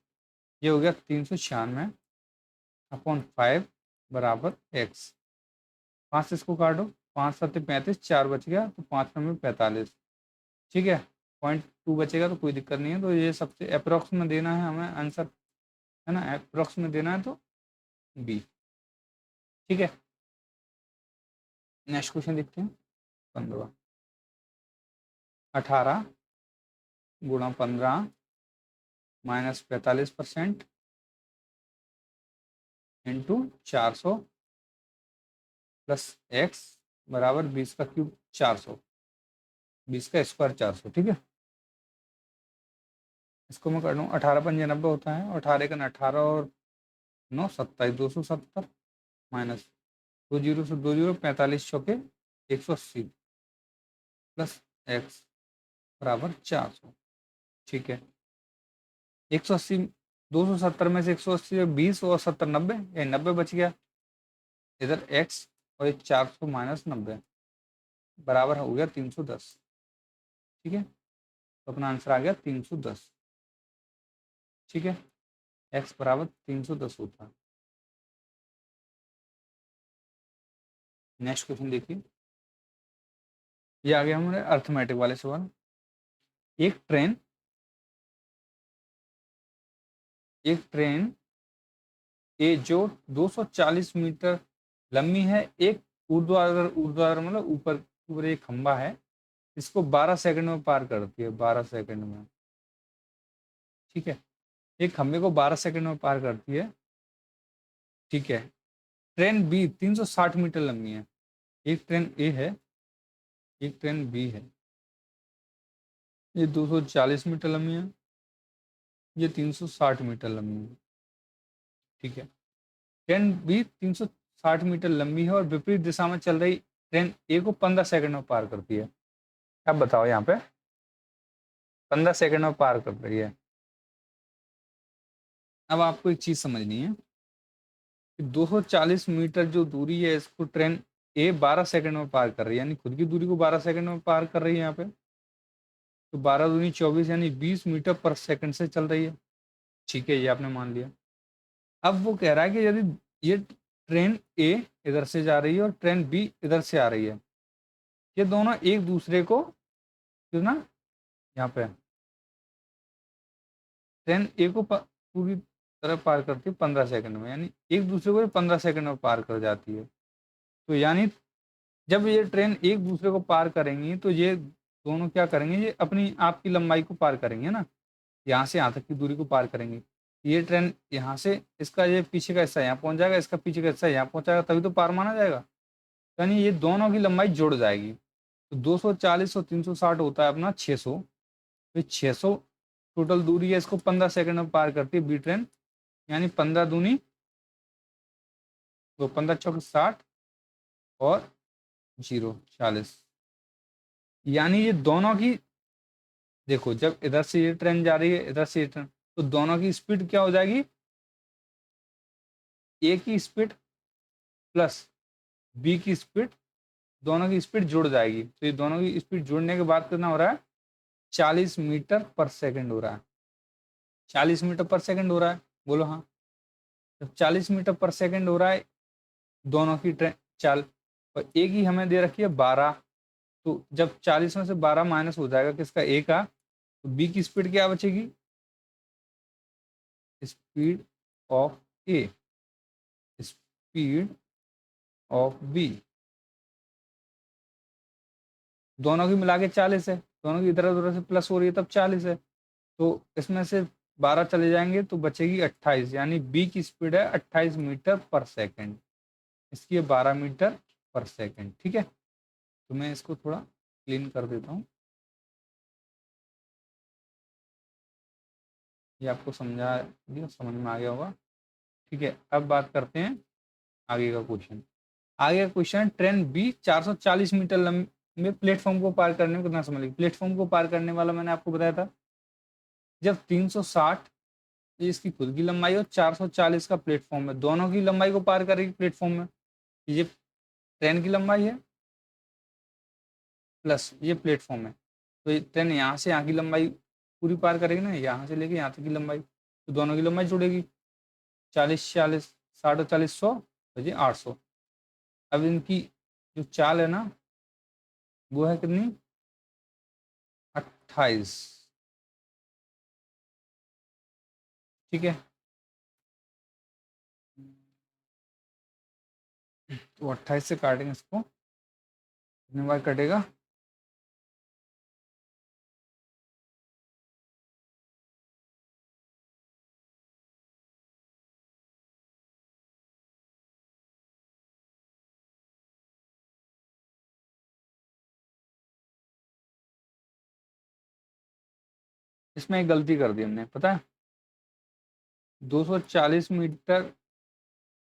ये हो गया 396/5 बराबर x। 5 से इसको काटो, 5 7 35, 4 बच गया, तो 5 9 45। ठीक है, 0.2 बचेगा तो कोई दिक्कत नहीं है, तो ये सबसे अप्रोक्स में देना है हमें आंसर, है ना, अप्रोक्स में देना है तो बी। ठीक है, नेक्स्ट क्वेश्चन देखते हैं। 15 18 गुणा 15 माइनस 45% इंटू 400 प्लस एक्स बराबर 20 का क्यूब 400, 20 का स्क्वायर 400। ठीक है, इसको मैं कर लूँ, 18×5 = 90 होता है, और 18 × 18 और 9 27, 270 माइनस 2 जीरो से 2 जीरो, 45 चौके 180 प्लस एक्स बराबर 400। ठीक है, 180, 270 में से 180 20 और 70 90, ये 90 बच गया, इधर एक्स और ये 400 माइनस 90 बराबर हो गया 310। ठीक है, तो अपना आंसर आ गया 310। ठीक है, एक्स बराबर 310 होता है। नेक्स्ट क्वेश्चन देखिए, ये आ गया हमारे अर्थमेटिक वाले सवाल। एक ट्रेन ए जो 240 मीटर लंबी है, एक ऊर्ध्वाधर ऊर्ध्वाधर मतलब ऊपर ऊपर एक खंबा है, इसको 12 सेकंड में पार करती है, 12 सेकंड में। ठीक है, एक खंबे को 12 सेकंड में पार करती है। ठीक है, ट्रेन बी 360 मीटर लंबी है, एक ट्रेन ए है, एक ट्रेन बी है, ये 240 मीटर लंबी है, ये 360 मीटर लंबी है। ठीक है, ट्रेन बी 360 मीटर लंबी है और विपरीत दिशा में चल रही ट्रेन ए को 15 सेकंड में पार करती है। अब बताओ यहाँ पे 15 सेकंड में पार कर रही है। अब आपको एक चीज समझनी है कि 240 मीटर जो दूरी है इसको ट्रेन ए 12 सेकंड में पार कर रही है, यानी खुद की दूरी को 12 सेकंड में पार कर रही है यहाँ पे। तो 12 दूनी 24 यानी 20 मीटर पर सेकंड से चल रही है। ठीक है, ये आपने मान लिया। अब वो कह रहा है कि यदि ये ट्रेन ए इधर से जा रही है और ट्रेन बी इधर से आ रही है, ये दोनों एक दूसरे को जो ना यहाँ पे ट्रेन ए को पूरी तरह पार करती है 15 सेकंड में, यानी एक दूसरे को 15 सेकंड में पार कर जाती है। तो यानी जब ये ट्रेन एक दूसरे को पार करेंगी तो ये दोनों क्या करेंगे, ये अपनी आपकी लंबाई को पार करेंगे ना, यहाँ से यहाँ तक की दूरी को पार करेंगे। ये ट्रेन यहाँ से इसका ये पीछे का हिस्सा यहाँ पहुंच जाएगा, इसका पीछे का हिस्सा यहाँ पहुंचाएगा, तभी तो पार माना जाएगा। यानी ये दोनों की लंबाई जुड़ जाएगी। तो 240 और 360 होता है अपना 600। तो 600 टोटल दूरी है, इसको 15 सेकंड में पार करती है बी ट्रेन। यानी 15 दूनी तो 15 चौक 60 और 0 40। यानी ये दोनों की देखो, जब इधर से ये ट्रेन जा रही है इधर से ये ट्रेन, तो दोनों की स्पीड क्या हो जाएगी, ए की स्पीड प्लस बी की स्पीड, दोनों की स्पीड जुड़ जाएगी। तो ये दोनों की स्पीड जुड़ने के बाद कितना हो रहा है, 40 मीटर पर सेकंड हो रहा है। 40 मीटर पर सेकंड हो रहा है, बोलो हाँ। जब 40 मीटर पर सेकंड हो रहा है दोनों की ट्रेन चाल, और ए की हमें दे रखी है 12। तो जब 40 में से 12 माइनस हो जाएगा किसका, ए का, तो बी की स्पीड क्या बचेगी, speed of A, speed of B. दोनों की मिला के 40 है, दोनों की इधर उधर से प्लस हो रही है तब 40 है। तो इसमें से 12 चले जाएंगे तो बचेगी 28, यानी बी की स्पीड है 28 मीटर पर सेकंड, इसकी है 12 मीटर पर सेकंड। ठीक है, तो मैं इसको थोड़ा क्लीन कर देता हूँ, ये आपको समझा दिया, समझ में आ गया होगा। ठीक है, अब बात करते हैं आगे का क्वेश्चन। आगे का क्वेश्चन, ट्रेन बी 440 मीटर लंबे प्लेटफॉर्म को पार करने में कितना समय लगेगा। प्लेटफॉर्म को पार करने वाला मैंने आपको बताया था, जब 360 ये इसकी खुद की लंबाई और 440 का प्लेटफॉर्म है, दोनों की लंबाई को पार करेगी प्लेटफॉर्म में। ये ट्रेन की लंबाई है प्लस ये प्लेटफॉर्म है, तो ये ट्रेन यहाँ से यहाँ की लंबाई पूरी पार करेगी ना, यहाँ से लेके यहाँ तक की लंबाई, तो दोनों की लंबाई जुड़ेगी। 40 40 60 40 100 तो ये 800। अब इनकी जो चाल है ना वो है कितनी, 28। ठीक है, तो 28 से काटेंगे इसको, कितनी बार कटेगा, इसमें एक गलती कर दी हमने, पता है। 240 मीटर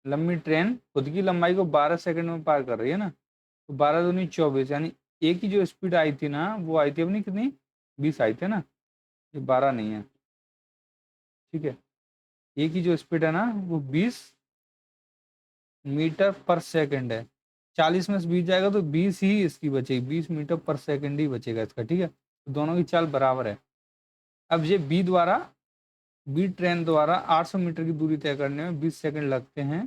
लंबी ट्रेन खुद की लंबाई को 12 सेकंड में पार कर रही है ना, तो 12 दूनी 24, यानी एक की जो स्पीड आई थी ना वो आई थी अपनी कितनी, 20 आई थी ना, ये 12 नहीं है। ठीक है, एक की जो स्पीड है ना वो 20 मीटर पर सेकंड है। 40 में से 20 जाएगा तो 20 ही इसकी बचेगी, 20 मीटर पर सेकंड ही बचेगा इसका। ठीक है, तो दोनों की चाल बराबर है। अब ये बी ट्रेन द्वारा 800 मीटर की दूरी तय करने में 20 सेकंड लगते हैं,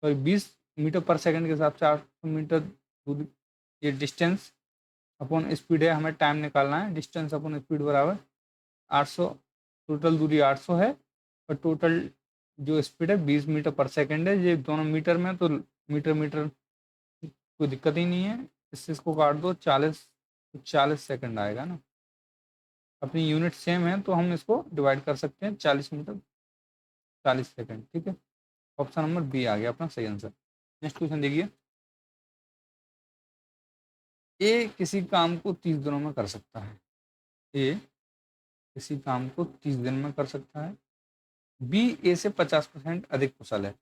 और 20 मीटर पर सेकंड के हिसाब से 800 मीटर दूरी, ये डिस्टेंस अपॉन स्पीड है, हमें टाइम निकालना है। डिस्टेंस अपॉन स्पीड बराबर 800, टोटल दूरी 800 है और टोटल जो स्पीड है 20 मीटर पर सेकंड है। ये दोनों मीटर में, तो मीटर मीटर कोई दिक्कत ही नहीं है, इससे इसको काट दो 40, तो 40 सेकंड आएगा ना। अपनी यूनिट सेम है तो हम इसको डिवाइड कर सकते हैं, 40 मीटर 40 सेकंड। ठीक है, ऑप्शन नंबर बी आ गया अपना सही आंसर। नेक्स्ट क्वेश्चन देखिए, ए किसी काम को 30 दिनों में कर सकता है। ए किसी काम को 30 दिन में कर सकता है। बी ए से 50% अधिक कुशल है।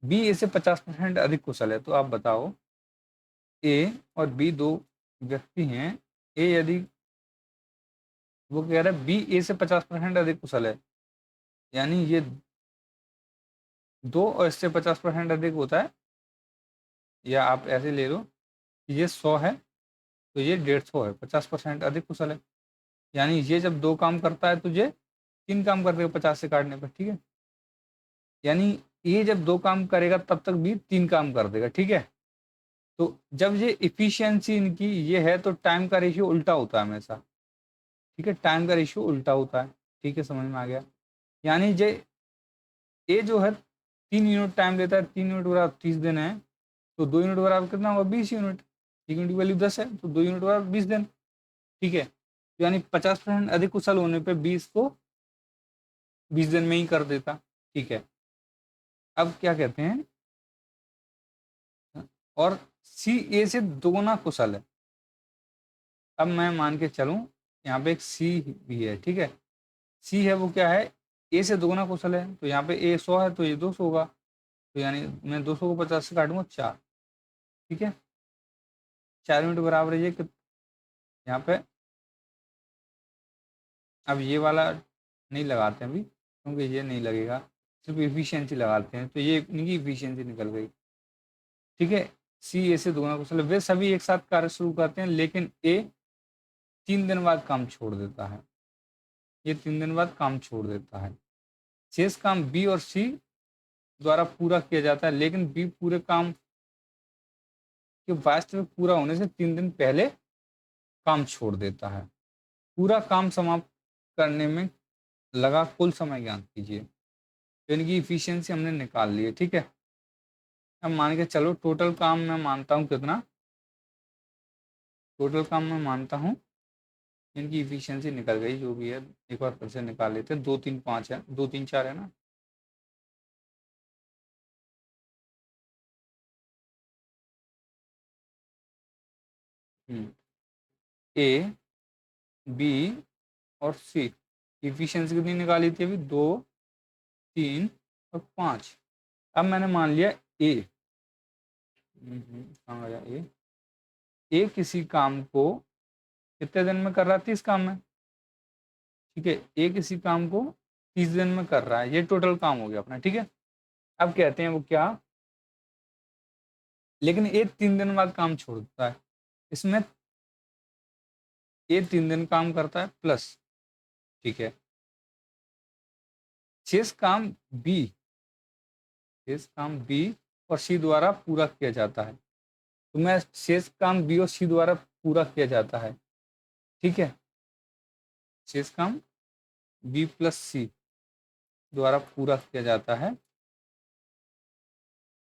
बी ए से 50% अधिक कुशल है, तो आप बताओ ए और बी दो व्यक्ति हैं। ए यदि वो कह रहा है बी ए से 50% अधिक कुशल है, यानी ये 2 और इससे 50% अधिक होता है, या आप ऐसे ले लो कि ये 100 है तो ये 150 है, 50% अधिक कुशल है। यानी ये जब 2 काम करता है तो ये 3 काम कर देगा 50 से काटने पर, ठीक है। यानी ये जब 2 काम करेगा तब तक बी 3 काम कर देगा, ठीक है। तो जब ये इफिशियंसी इनकी ये है तो टाइम का रेशियो उल्टा होता है हमेशा, ठीक है। टाइम का रेशियो उल्टा होता है, ठीक है, समझ में आ गया। यानी जे ए जो है 3 यूनिट टाइम लेता है, 3 यूनिट बराबर 30 दिन है, तो 2 यूनिट बराबर कितना होगा 20 यूनिट। 1 यूनिट की वैल्यू 10 है तो 2 यूनिट बराबर 20 दिन, ठीक है। तो यानी 50% अधिक कुशल होने पे 20 को 20 दिन में ही कर देता, ठीक है। अब क्या कहते हैं, और सी ए से दोगुना कुशल है। अब मैं मान के चलूं यहाँ पे एक सी भी है, ठीक है। सी है वो क्या है, ए से दोगुना कुशल है, तो यहाँ पे ए 100 है तो ये 200 होगा, तो यानी मैं 200 को 50 से काटूंगा 4, ठीक है। 4 यूनिट बराबर है ये यहाँ पे। अब ये वाला नहीं लगाते हैं अभी क्योंकि ये नहीं लगेगा, सिर्फ इफिशियंसी लगाते हैं, तो ये इनकी इफिशियंसी निकल गई, ठीक है। सी ए से दोगुना कुशल है, वे सभी एक साथ कार्य शुरू करते हैं लेकिन ए 3 दिन बाद काम छोड़ देता है, ये 3 दिन बाद काम छोड़ देता है। शेष काम बी और सी द्वारा पूरा किया जाता है, लेकिन बी पूरे काम के वास्तविक पूरा होने से 3 दिन पहले काम छोड़ देता है। पूरा काम समाप्त करने में लगा कुल समय ज्ञात कीजिए। तो इनकी इफिशियंसी हमने निकाल ली है, ठीक है। अब मान के चलो टोटल काम मैं मानता हूँ कितना, टोटल काम मैं मानता हूँ, इनकी इफिशियंसी निकल गई जो भी है, एक बार फिर से निकाल लेते हैं। 2 3 5 है, 2 3 4 है ना। ए बी और सी, इफिशियंसी कितनी निकाली थी अभी, 2 3 और 5। अब मैंने मान लिया ए, कहाँ गया ए, ए किसी काम को कितने दिन में कर रहा है, 30 काम में, ठीक है। ए किसी काम को 30 दिन में कर रहा है, ये टोटल काम हो गया अपना, ठीक है। अब कहते हैं वो क्या, लेकिन ए 3 दिन बाद काम छोड़ देता है, इसमें ए 3 दिन काम करता है प्लस, ठीक है। शेष काम बी, शेष काम बी और सी द्वारा पूरा किया जाता है, तो मैं शेष काम बी और सी द्वारा पूरा किया जाता है, ठीक है। शेष काम बी प्लस सी द्वारा पूरा किया जाता है,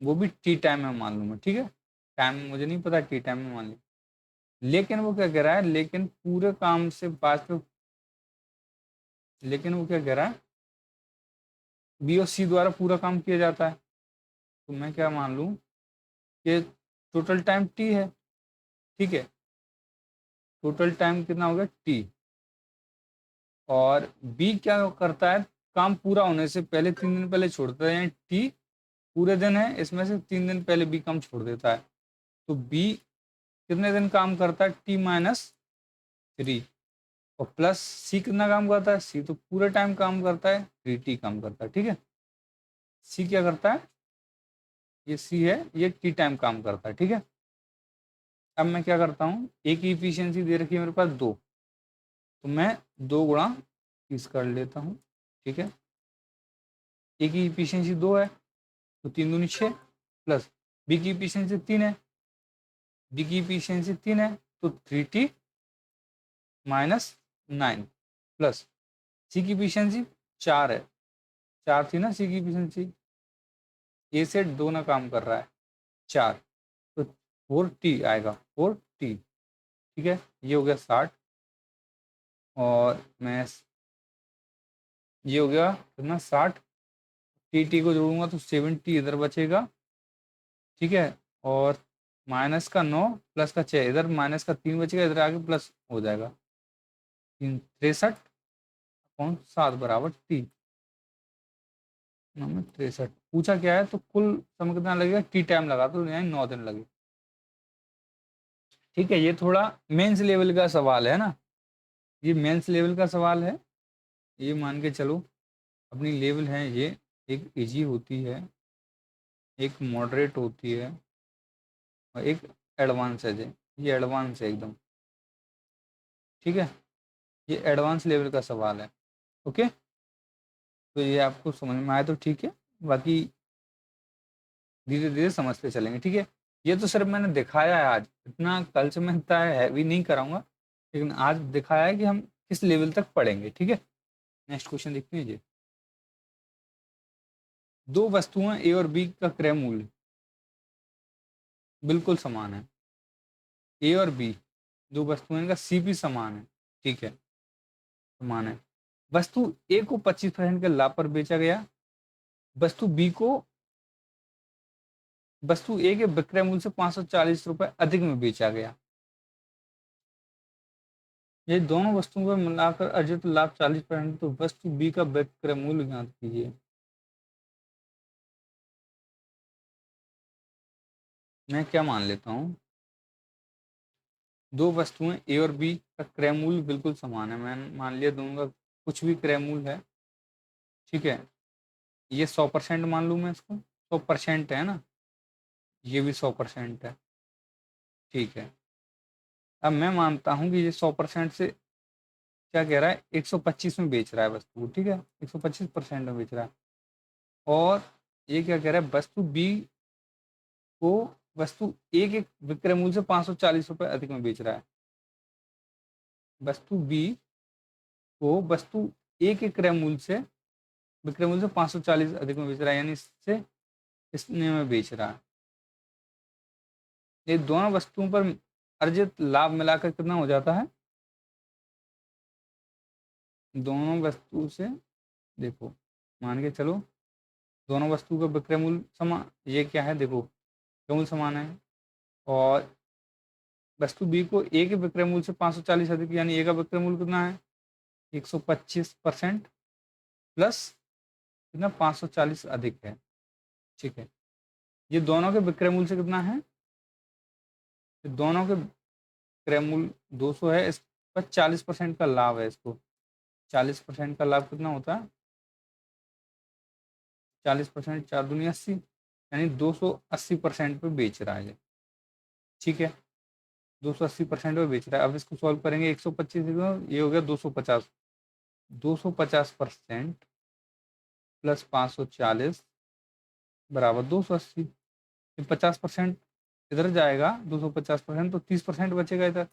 वो भी टी टाइम में मान लूँ मैं, ठीक है। टाइम मुझे नहीं पता, टी टाइम में मान ली। लेकिन वो क्या कह रहा है, लेकिन पूरे काम से बाद में, लेकिन वो क्या कह रहा है, बी और सी द्वारा पूरा काम किया जाता है, तो मैं क्या मान लूँ कि टोटल टाइम टी है, ठीक है। टोटल टाइम कितना हो गया टी, और बी क्या करता है, काम पूरा होने से पहले 3 दिन पहले छोड़ता है, यानी टी पूरे दिन है, इसमें से 3 दिन पहले बी काम छोड़ देता है, तो बी कितने दिन काम करता है, T-3, और प्लस सी कितना काम करता है, सी तो पूरे टाइम काम करता है, 3T काम करता है, ठीक है। सी क्या करता है, ये सी है, ये टी टाइम काम करता है, ठीक है। अब मैं क्या करता हूँ, ए की इफिशियंसी दे रखी है मेरे पास 2, तो मैं 2 गुणा 30 कर लेता हूँ, ठीक है। ए की इफिशियंसी 2 है तो 3 दूनी 6, प्लस बी की इफिशियंसी 3 है, बी की इफिशियंसी 3 है तो 3T माइनस 9, प्लस सी की इफिशियंसी 4 है, 4 थी ना सी की इफिशियंसी, ए से 2 ना काम कर रहा है 4, तो 4T आएगा, 4T, ठीक है। ये हो गया 60, और मैं ये हो गया कितना 60, टी को जोड़ूंगा तो 70 इधर बचेगा, ठीक है। और माइनस का 9 प्लस का 6 इधर, माइनस का 3 बचेगा इधर, आगे प्लस हो जाएगा, 63/7 बराबर टी, 63। पूछा क्या है, तो कुल समय कितना लगेगा, टी टाइम लगा तो यानी 9 दिन लगे। ठीक है, ये थोड़ा मेंस लेवल का सवाल है ना, ये मेंस लेवल का सवाल है। ये मान के चलो अपनी लेवल है ये, एक इजी होती है, एक मॉडरेट होती है और एक एडवांस है जी। ये एडवांस है एकदम। ठीक है, ये एडवांस लेवल का सवाल है। ओके, तो ये आपको समझ में आया तो ठीक है, बाकी धीरे धीरे समझते चलेंगे। ठीक है, ये तो सिर्फ मैंने दिखाया है आज, इतना कल से मैं इतना हैवी नहीं कराऊंगा, लेकिन आज दिखाया है कि हम किस लेवल तक पढ़ेंगे। ठीक है, नेक्स्ट क्वेश्चन देखते हैं जी। दो वस्तुएं ए और बी का क्रय मूल्य बिल्कुल समान है। ए और बी, दो वस्तुएं का सीपी समान है। ठीक है, समान है। वस्तु ए को 25% के लाभ पर बेचा गया, वस्तु बी को, वस्तु ए के विक्रय मूल्य से 540 रुपए अधिक में बेचा गया। ये दोनों वस्तुओं को मिलाकर अर्जित लाभ 40%, तो वस्तु बी का विक्रय मूल्य ज्ञात कीजिए। मैं क्या मान लेता हूँ, दो वस्तुएं ए और बी का क्रय मूल्य बिल्कुल समान है। मैं मान लिया दोनों का कुछ भी क्रय मूल्य है। ठीक है, ये 100% मान लूँ मैं इसको, 100% है ना, ये भी 100% है। ठीक है, अब मैं मानता हूँ कि ये 100% से क्या कह रहा है, 125 में बेच रहा है वस्तु को। ठीक है, 125% में बेच रहा है। और ये क्या कह रहा है, वस्तु बी को वस्तु ए के विक्रय मूल्य से 540 रुपए अधिक में बेच रहा है। वस्तु बी को वस्तु ए के क्रय मूल्य से, विक्रय मूल्य से 540 अधिक में बेच रहा है, यानी इससे इसने में बेच रहा है। ये दोनों वस्तुओं पर अर्जित लाभ मिलाकर कितना हो जाता है, दोनों वस्तु से, देखो मान के चलो दोनों वस्तु का विक्रय मूल्य समान, ये क्या है देखो, विक्रय मूल्य समान है। और वस्तु बी को ए के विक्रय मूल्य से 540 अधिक, यानी ए का विक्रय मूल्य कितना है, 125% प्लस कितना, 540 अधिक है। ठीक है, ये दोनों के विक्रय मूल्य से कितना है, ये दोनों के क्रय मूल्य 200 है, इस पर 40% का लाभ है। इसको 40% का लाभ कितना होता है, 40%, 4 दूनी 80, यानी 280% पे बेच रहा है ये। ठीक है, 280% पे बेच रहा है। अब इसको सॉल्व करेंगे, 125, ये हो गया 250, 250% प्लस 540 बराबर 280। 50% इधर जाएगा, 250%, तो 30% बचेगा इधर,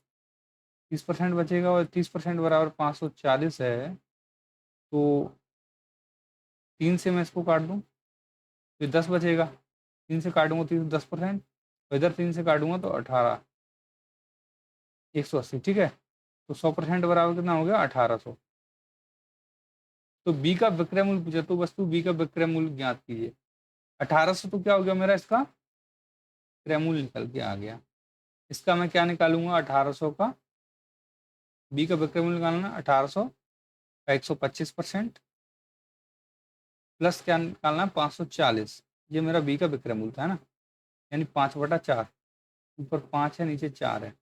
30% बचेगा, और 30% बराबर 540 है। तो 3 से मैं इसको काट दूँ तो 10 बचेगा, 3 से काटूंगा तो 10%, और इधर 3 से काटूंगा तो 18, 180। ठीक है, तो 100% बराबर कितना हो गया, 1800। तो बी का विक्रय मूल्य पूछा, तो वस्तु बी का विक्रय मूल्य ज्ञात कीजिए। 1800 तो क्या हो गया मेरा, इसका क्रय मूल्य निकल के आ गया। इसका मैं क्या निकालूंगा, 1800 का, बी का विक्रय मूल्य निकालना 1800 का 125% प्लस क्या निकालना है, 540। ये मेरा बी का विक्रय मूल्य था, है ना, यानी 5/4, ऊपर 5 है नीचे 4 है।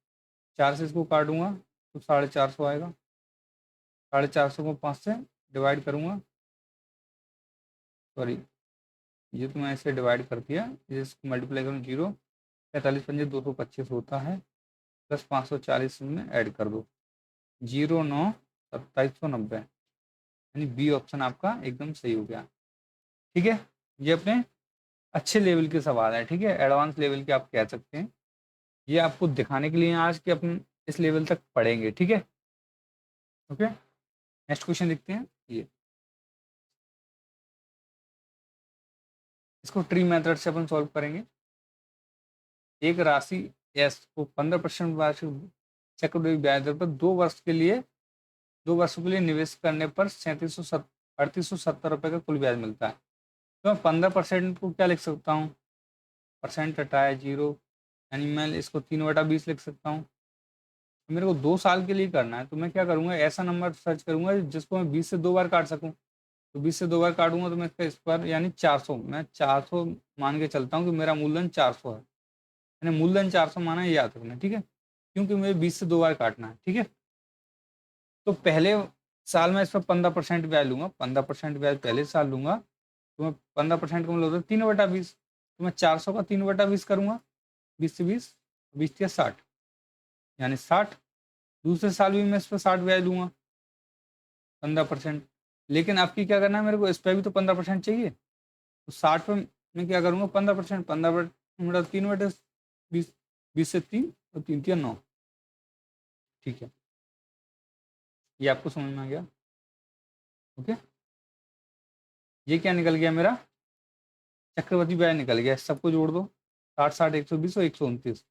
4 से इसको काटूंगा तो 450 आएगा, 450 को 5 से डिवाइड करूंगा, सॉरी ये तो मैं ऐसे डिवाइड कर दिया, इसको मल्टीप्लाई करूँ, 0, 45×5 225 होता है, प्लस 540 में ऐड कर दो, 0×9 = 2790, यानी बी ऑप्शन आपका एकदम सही हो गया। ठीक है, ये अपने अच्छे लेवल के सवाल है। ठीक है, एडवांस लेवल के आप कह सकते हैं। ये आपको दिखाने के लिए आज के अपन इस लेवल तक पढ़ेंगे। ठीक है, ओके, नेक्स्ट क्वेश्चन देखते हैं। ये इसको ट्री मेथड से अपन सॉल्व करेंगे। एक राशि एस को 15% वार्षिक चक्रवृद्धि ब्याज दर पर 2 वर्ष के लिए, 2 वर्षों के लिए निवेश करने पर 3870 रुपये का कुल ब्याज मिलता है। तो मैं 15% को क्या लिख सकता हूँ, परसेंट हटाया 0, यानी मैं इसको 3/20 लिख सकता हूँ। मेरे को 2 साल के लिए करना है, तो मैं क्या करूँगा, ऐसा नंबर सर्च करूँगा जिसको मैं 20 से 2 बार काट सकूँ। तो 20 से 2 बार काटूंगा तो मैं इसका स्क्वायर, यानी 400, मैं 400 मान के चलता हूँ कि मेरा मूलधन 400 है। मैंने मूलधन 400 माना है, याद रखना। ठीक है, क्योंकि मुझे 20 से 2 बार काटना है। ठीक है, तो पहले साल में इस पर 15% ब्याज लूंगा, 15% ब्याज पहले साल लूंगा, तो मैं 15% का मतलब 3/20, तो मैं 400 का 3/20 करूंगा, 20 से 20, 20 या 60, यानी 60। दूसरे साल भी मैं इस पर 60 ब्याज लूंगा 15%। लेकिन आपकी क्या करना है, मेरे को इस पर भी तो 15% चाहिए, तो 60 पे मैं क्या करूँगा, 15%, 15 3/20, 20 से 3, और 3 × 9। ठीक है, ये आपको समझ में आ गया। ओके, ये क्या निकल गया मेरा, चक्रवर्ती ब्याज निकल गया, सबको जोड़ दो, 60 60 120 और 129,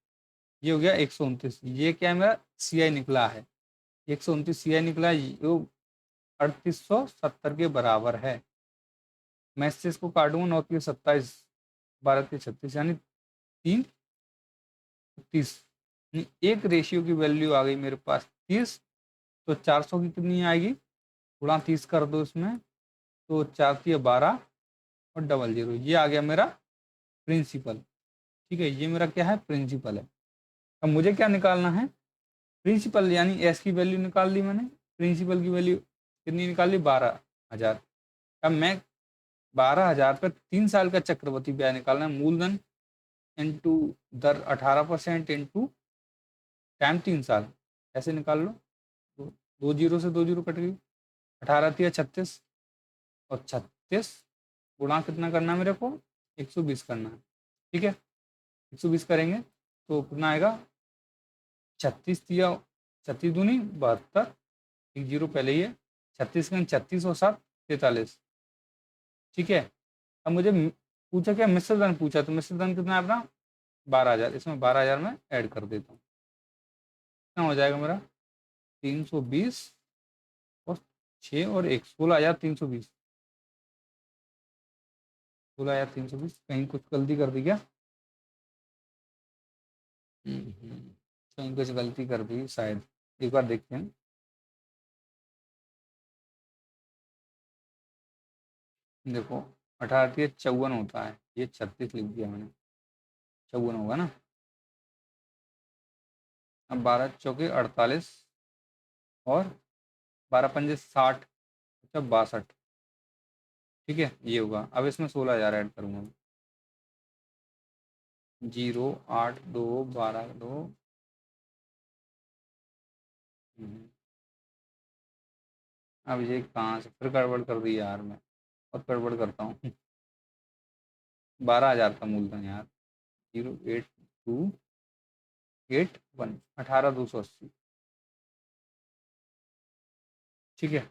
ये हो गया 129। ये क्या है, मेरा सी आई निकला है, 129 सी आई निकला है, जो 3870 के बराबर है। मैं इससे इसको काटूंगा, 9 × 27, 12 × 36, यानी 3 × 30, एक रेशियो की वैल्यू आ गई मेरे पास 30। तो 400 की कितनी आएगी, गुणा 30 कर दो इसमें, तो 4×3 = 12 और डबल जीरो, ये आ गया मेरा प्रिंसिपल। ठीक है, ये मेरा क्या है, प्रिंसिपल है। अब मुझे क्या निकालना है, प्रिंसिपल, यानी एस की वैल्यू निकाल ली मैंने, प्रिंसिपल की वैल्यू कितनी निकाल ली, 12,000। अब मैं 12,000 पर 3 साल का चक्रवृद्धि ब्याज निकालना है, मूलधन इंटू दर 18% इंटू टाइम 3 साल, ऐसे निकाल लो। तो 2 जीरो से 2 जीरो कट गई, 18×3 = 36, और 36 गुणा कितना करना है मेरे को, 120 करना है। ठीक है, 120 करेंगे तो कितना आएगा, 36×3 = 36, 36×2 = 72, एक जीरो पहले ही है, 36×36 और 7 43। ठीक है, अब मुझे पूछा क्या, मिश्र धन पूछा, तो मिश्र धन कितना है अपना, 12,000, इसमें 12,000 में ऐड कर देता हूँ, कितना हो जाएगा मेरा, 320 और 6 और 1, 16,320, 16,320। कहीं कुछ गलती कर दी क्या, कहीं कुछ गलती कर दी शायद, एक बार देखते हैं। देखो, 18×3 = 54 होता है, ये 36 लिख दिया मैंने, 54 होगा ना। अब 12×4 = 48, और 12×5 = 60, अच्छा 62। ठीक है, ये होगा। अब इसमें 16,000 ऐड करूँगा मैं, 0, 8, 2, 12, 2। अब ये कहाँ से फिर गड़बड़ कर दी यार, मैं बहुत गड़बड़ करता हूँ। 12,000 का मूलधन यार, 08281, 18,280। ठीक है,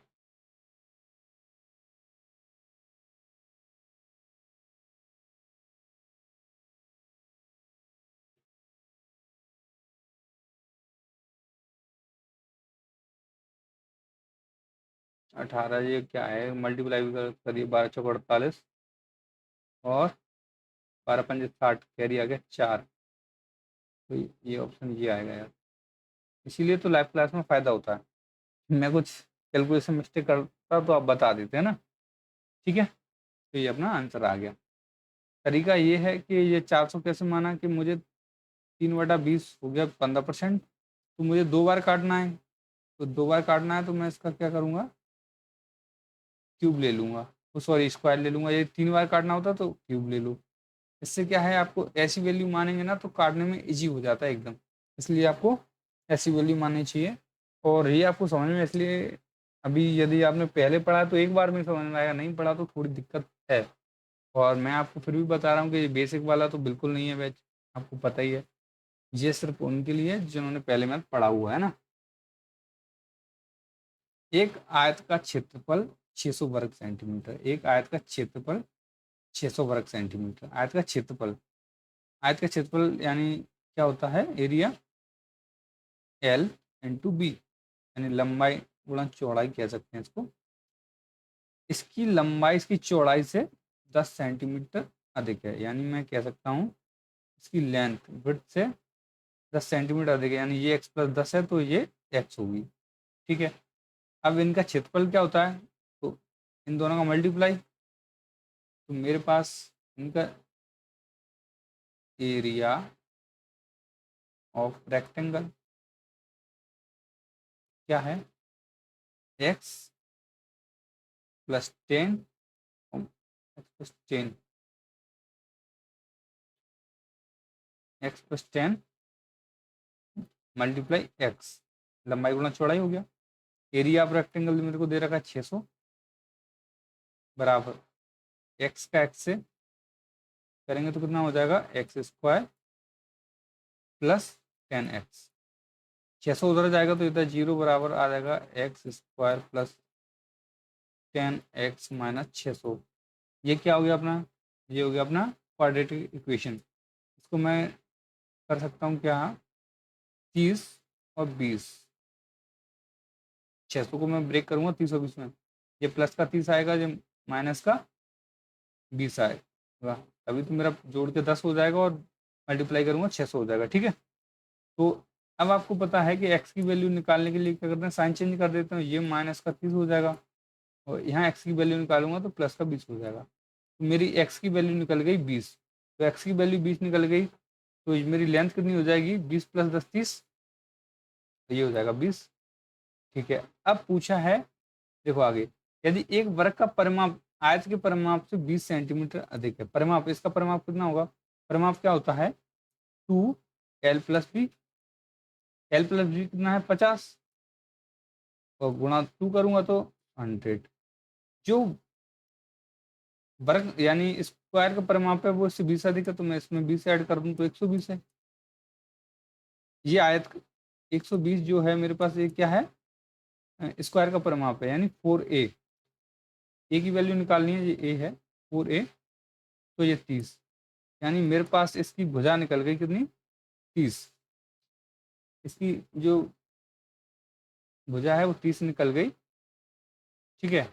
18, ये क्या है, मल्टीप्लाई भी करिए, 12×4 = 48, और 12×5 = 60, कैरी आ गया 4। तो ये ऑप्शन ये आएगा यार, इसीलिए तो लाइव क्लास में फ़ायदा होता है, मैं कुछ कैलकुलेशन मिस्टेक करता तो आप बता देते हैं ना। ठीक है, तो ये अपना आंसर आ गया। तरीका ये है कि ये 400 कैसे माना, कि मुझे 3/20 हो गया 15%, तो मुझे 2 बार काटना है, तो 2 बार काटना है, तो मैं इसका क्या करूँगा, क्यूब ले लूँगा, तो सॉरी स्क्वायर ले लूँगा, ये 3 बार काटना होता तो क्यूब ले लो। इससे क्या है, आपको ऐसी वैल्यू मानेंगे ना तो काटने में ईजी हो जाता है एकदम, इसलिए आपको ऐसी वैल्यू माननी चाहिए। और ये आपको समझ में, इसलिए अभी यदि आपने पहले पढ़ा तो एक बार में समझ में आएगा, नहीं पढ़ा तो थोड़ी दिक्कत है। और मैं आपको फिर भी बता रहा हूँ कि ये बेसिक वाला तो बिल्कुल नहीं है बैच, आपको पता ही है, ये सिर्फ उनके लिए जिन्होंने पहले मैथ पढ़ा हुआ है ना। एक आयत का क्षेत्रफल 600 वर्ग सेंटीमीटर, एक आयत का क्षेत्रफल 600 वर्ग सेंटीमीटर, आयत का क्षेत्रफल, आयत का क्षेत्रफल यानी क्या होता है, एरिया एल इंटू बी, यानी लंबाई गुणा चौड़ाई कह सकते हैं इसको। इसकी लंबाई इसकी चौड़ाई से 10 सेंटीमीटर अधिक है, यानी मैं कह सकता हूँ इसकी लेंथ विड्थ से 10 सेंटीमीटर अधिक है, यानी ये एक्स प्लस 10 है तो ये एक्स होगी। ठीक है, अब इनका क्षेत्रफल क्या होता है, तो इन दोनों का मल्टीप्लाई, तो मेरे पास इनका एरिया ऑफ रेक्टेंगल, क्या है, x plus 10, x plus 10, x plus 10 multiply x, लंबाई गुणा चौड़ाई हो गया। एरिया ऑफ रेक्टेंगल मेरे को दे रखा है 600 बराबर एक्स का एक्स से करेंगे तो कितना हो जाएगा, एक्स स्क्वायर प्लस 10x। 600 उधर जाएगा तो इधर 0 बराबर आ जाएगा x square plus 10x minus 600। ये क्या हो गया अपना, ये हो गया अपना क्वाड्रेटिक इक्वेशन। इसको मैं कर सकता हूँ क्या, 30 और 20, 600 को मैं ब्रेक करूँगा 30 और 20 में, ये प्लस का 30 आएगा, ये माइनस का 20 आएगा, तभी तो मेरा जोड़ के 10 हो जाएगा और मल्टीप्लाई करूँगा 600 हो जाएगा। ठीक है, तो अब आपको पता है कि x की वैल्यू निकालने के लिए क्या करते हैं, साइन चेंज कर देते हैं, ये माइनस का 30 हो जाएगा और यहाँ x की वैल्यू निकालूंगा तो प्लस का 20 हो जाएगा। तो मेरी x की वैल्यू निकल गई 20, तो x की वैल्यू 20 निकल गई, तो मेरी लेंथ कितनी हो जाएगी, 20 प्लस 10 30, तो ये हो जाएगा 20। ठीक है, अब पूछा है, देखो आगे, यदि एक वर्ग का परिमाप आयत के परिमाप से 20 सेंटीमीटर अधिक है, परिमाप, इसका परिमाप कितना होगा, परिमाप क्या होता है, 2l+b, l+b कितना है 50 और गुणा 2 करूंगा तो 100। जो वर्ग यानी स्क्वायर का परिमाप है वो इससे 20 अधिक है, तो मैं इसमें 20 ऐड कर दूं तो 120 है। ये आयत 120 जो है मेरे पास, ये क्या है, स्क्वायर का परिमाप है, यानी 4a, ए की वैल्यू निकालनी है, ये ए है 4a, तो ये 30, यानी मेरे पास इसकी भुजा निकल गई कितनी, 30, इसकी जो भुजा है वो 30 निकल गई। ठीक है,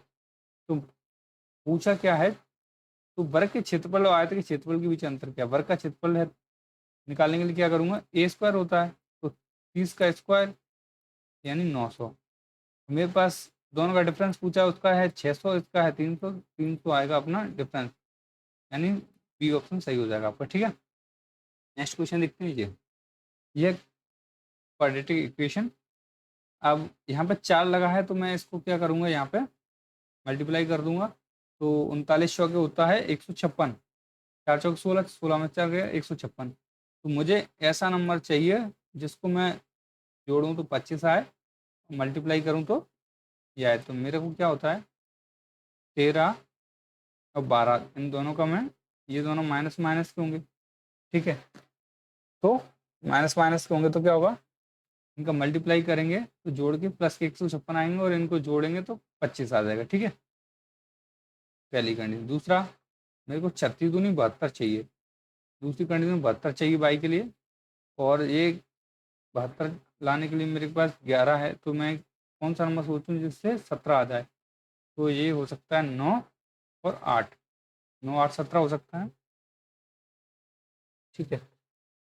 तो पूछा क्या है, तो वर्ग के क्षेत्रफल और आयत के क्षेत्रफल के बीच अंतर क्या, वर्ग का क्षेत्रफल है निकालने के लिए क्या करूंगा, ए स्क्वायर होता है, तो 30 का स्क्वायर यानी 900। मेरे पास दोनों का डिफरेंस पूछा है, उसका है 600, इसका है 300, 300 आएगा अपना डिफरेंस, यानी बी ऑप्शन सही हो जाएगा आपका। ठीक है, नेक्स्ट क्वेश्चन देखते हैं, ये क्वाड्रेटिक इक्वेशन। अब यहाँ पे 4 लगा है तो मैं इसको क्या करूँगा, यहाँ पे मल्टीप्लाई कर दूंगा, तो 39 चौके होता है 156, 4 चौक 16, 16 में 4 गया 156। तो मुझे ऐसा नंबर चाहिए जिसको मैं जोड़ूं तो 25 आए, मल्टीप्लाई करूं तो ये आए, तो मेरे को क्या होता है 13 और 12, इन दोनों का मैं, ये दोनों माइनस माइनस के होंगे। ठीक है, तो माइनस माइनस के होंगे तो क्या होगा, इनका मल्टीप्लाई करेंगे तो जोड़ के प्लस के 156 आएंगे और इनको जोड़ेंगे तो 25 आ जाएगा। ठीक है, पहली कंडीशन। दूसरा, मेरे को 36 दूनी 72 चाहिए, दूसरी कंडीशन 72 चाहिए बाई के लिए, और ये 72 लाने के लिए मेरे पास 11 है, तो मैं कौन सा नंबर सोचूं जिससे 17 आ जाए, तो ये हो सकता है 9 और 8, 9 8 17 हो सकता है। ठीक है,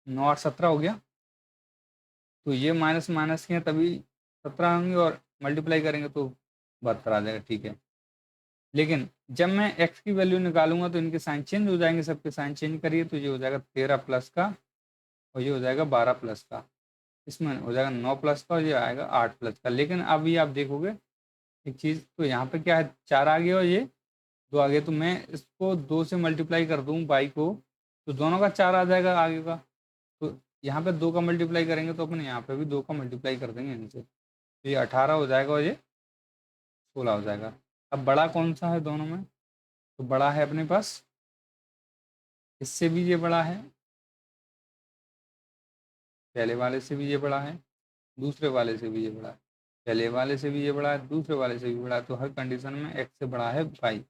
9 8 17 हो गया, तो ये माइनस माइनस के हैं तभी 17 होंगे और मल्टीप्लाई करेंगे तो 72 आ जाएगा। ठीक है, लेकिन जब मैं x की वैल्यू निकालूंगा तो इनके साइन चेंज हो जाएंगे, सबके साइन चेंज करिए, तो ये हो जाएगा 13 प्लस का और ये हो जाएगा 12 प्लस का, इसमें हो जाएगा 9 प्लस का और ये आएगा 8 प्लस का। लेकिन अभी आप देखोगे एक चीज़, तो यहाँ पे क्या है 4 आ गया और ये 2 आ गया, तो मैं इसको 2 से मल्टीप्लाई कर दूँ बाई को, तो दोनों का 4 आ जाएगा आगे का, तो यहाँ पे 2 का मल्टीप्लाई करेंगे तो अपन यहाँ पे भी 2 का मल्टीप्लाई कर देंगे इनसे, तो ये 18 हो जाएगा और ये 16 हो जाएगा। अब बड़ा कौन सा है दोनों में, तो बड़ा है अपने पास, इससे भी ये बड़ा है, पहले वाले से भी ये बड़ा है, दूसरे वाले से भी ये बड़ा है, पहले वाले से भी ये बड़ा है, दूसरे वाले से भी बड़ा है, तो हर कंडीशन में एक्स से बड़ा है बाई,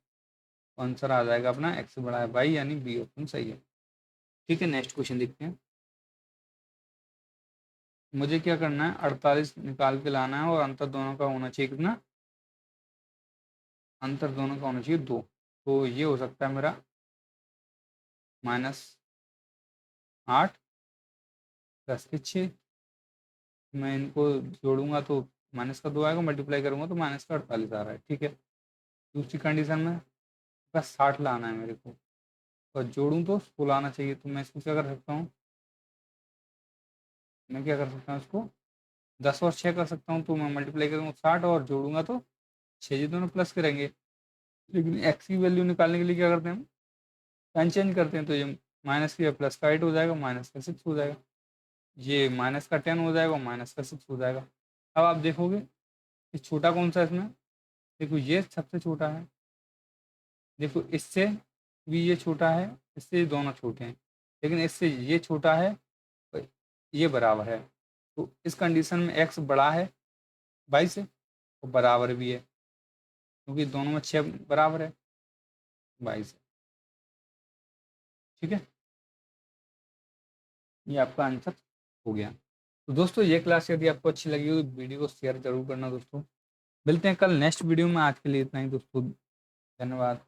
आंसर आ जाएगा अपना एक्स से बड़ा है बाई, यानी बी ऑप्शन सही है। ठीक है, नेक्स्ट क्वेश्चन देखते हैं। मुझे क्या करना है, 48 निकाल के लाना है और अंतर दोनों का होना चाहिए कितना, अंतर दोनों का होना चाहिए 2, तो ये हो सकता है मेरा -8 प्लस के 6, मैं इनको जोड़ूंगा तो माइनस का 2 आएगा, मल्टीप्लाई करूंगा तो माइनस का 48 आ रहा है। ठीक है, दूसरी कंडीशन में बस 60 लाना है मेरे को और जोड़ूं तो 16 आना चाहिए, तो मैं इसको क्या कर सकता हूँ, मैं क्या कर सकता हूँ इसको 10 और 6 कर सकता हूँ, तो मैं मल्टीप्लाई करूँगा 60 और जोड़ूंगा तो 6, ये दोनों प्लस करेंगे। लेकिन एक्स की वैल्यू निकालने के लिए क्या करते हैं हम, साइन चेंज करते हैं, तो ये माइनस की प्लस का 8 हो जाएगा, माइनस का 6 हो जाएगा, ये माइनस का 10 हो जाएगा, माइनस का 6 हो जाएगा। अब आप देखोगे कि छोटा कौन सा है इसमें, देखो ये सबसे छोटा है, देखो इससे भी ये छोटा है, इससे ये दोनों छोटे हैं, लेकिन इससे ये छोटा है, तो ये बराबर है। तो इस कंडीशन में एक्स बड़ा है 22 से और बराबर भी है, क्योंकि दोनों में 6 बराबर है 22 है। ठीक है, ये आपका आंसर हो गया। तो दोस्तों ये क्लास यदि आपको अच्छी लगी हो तो वीडियो को शेयर जरूर करना दोस्तों। मिलते हैं कल नेक्स्ट वीडियो में, आज के लिए इतना ही दोस्तों, धन्यवाद।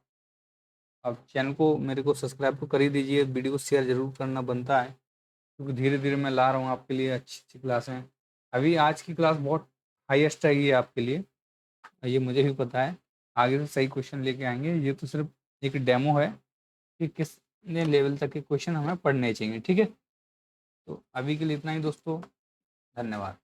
आप चैनल को मेरे को सब्सक्राइब तो कर ही दीजिए, वीडियो को शेयर जरूर करना बनता है, क्योंकि धीरे धीरे मैं ला रहा हूँ आपके लिए अच्छी अच्छी क्लासें। अभी आज की क्लास बहुत हाईएस्ट रहेगी आपके लिए, ये मुझे भी पता है। आगे से सही क्वेश्चन लेके आएंगे, ये तो सिर्फ एक डेमो है कि कितने लेवल तक के क्वेश्चन हमें पढ़ने चाहिए। ठीक है, तो अभी के लिए इतना ही दोस्तों, धन्यवाद।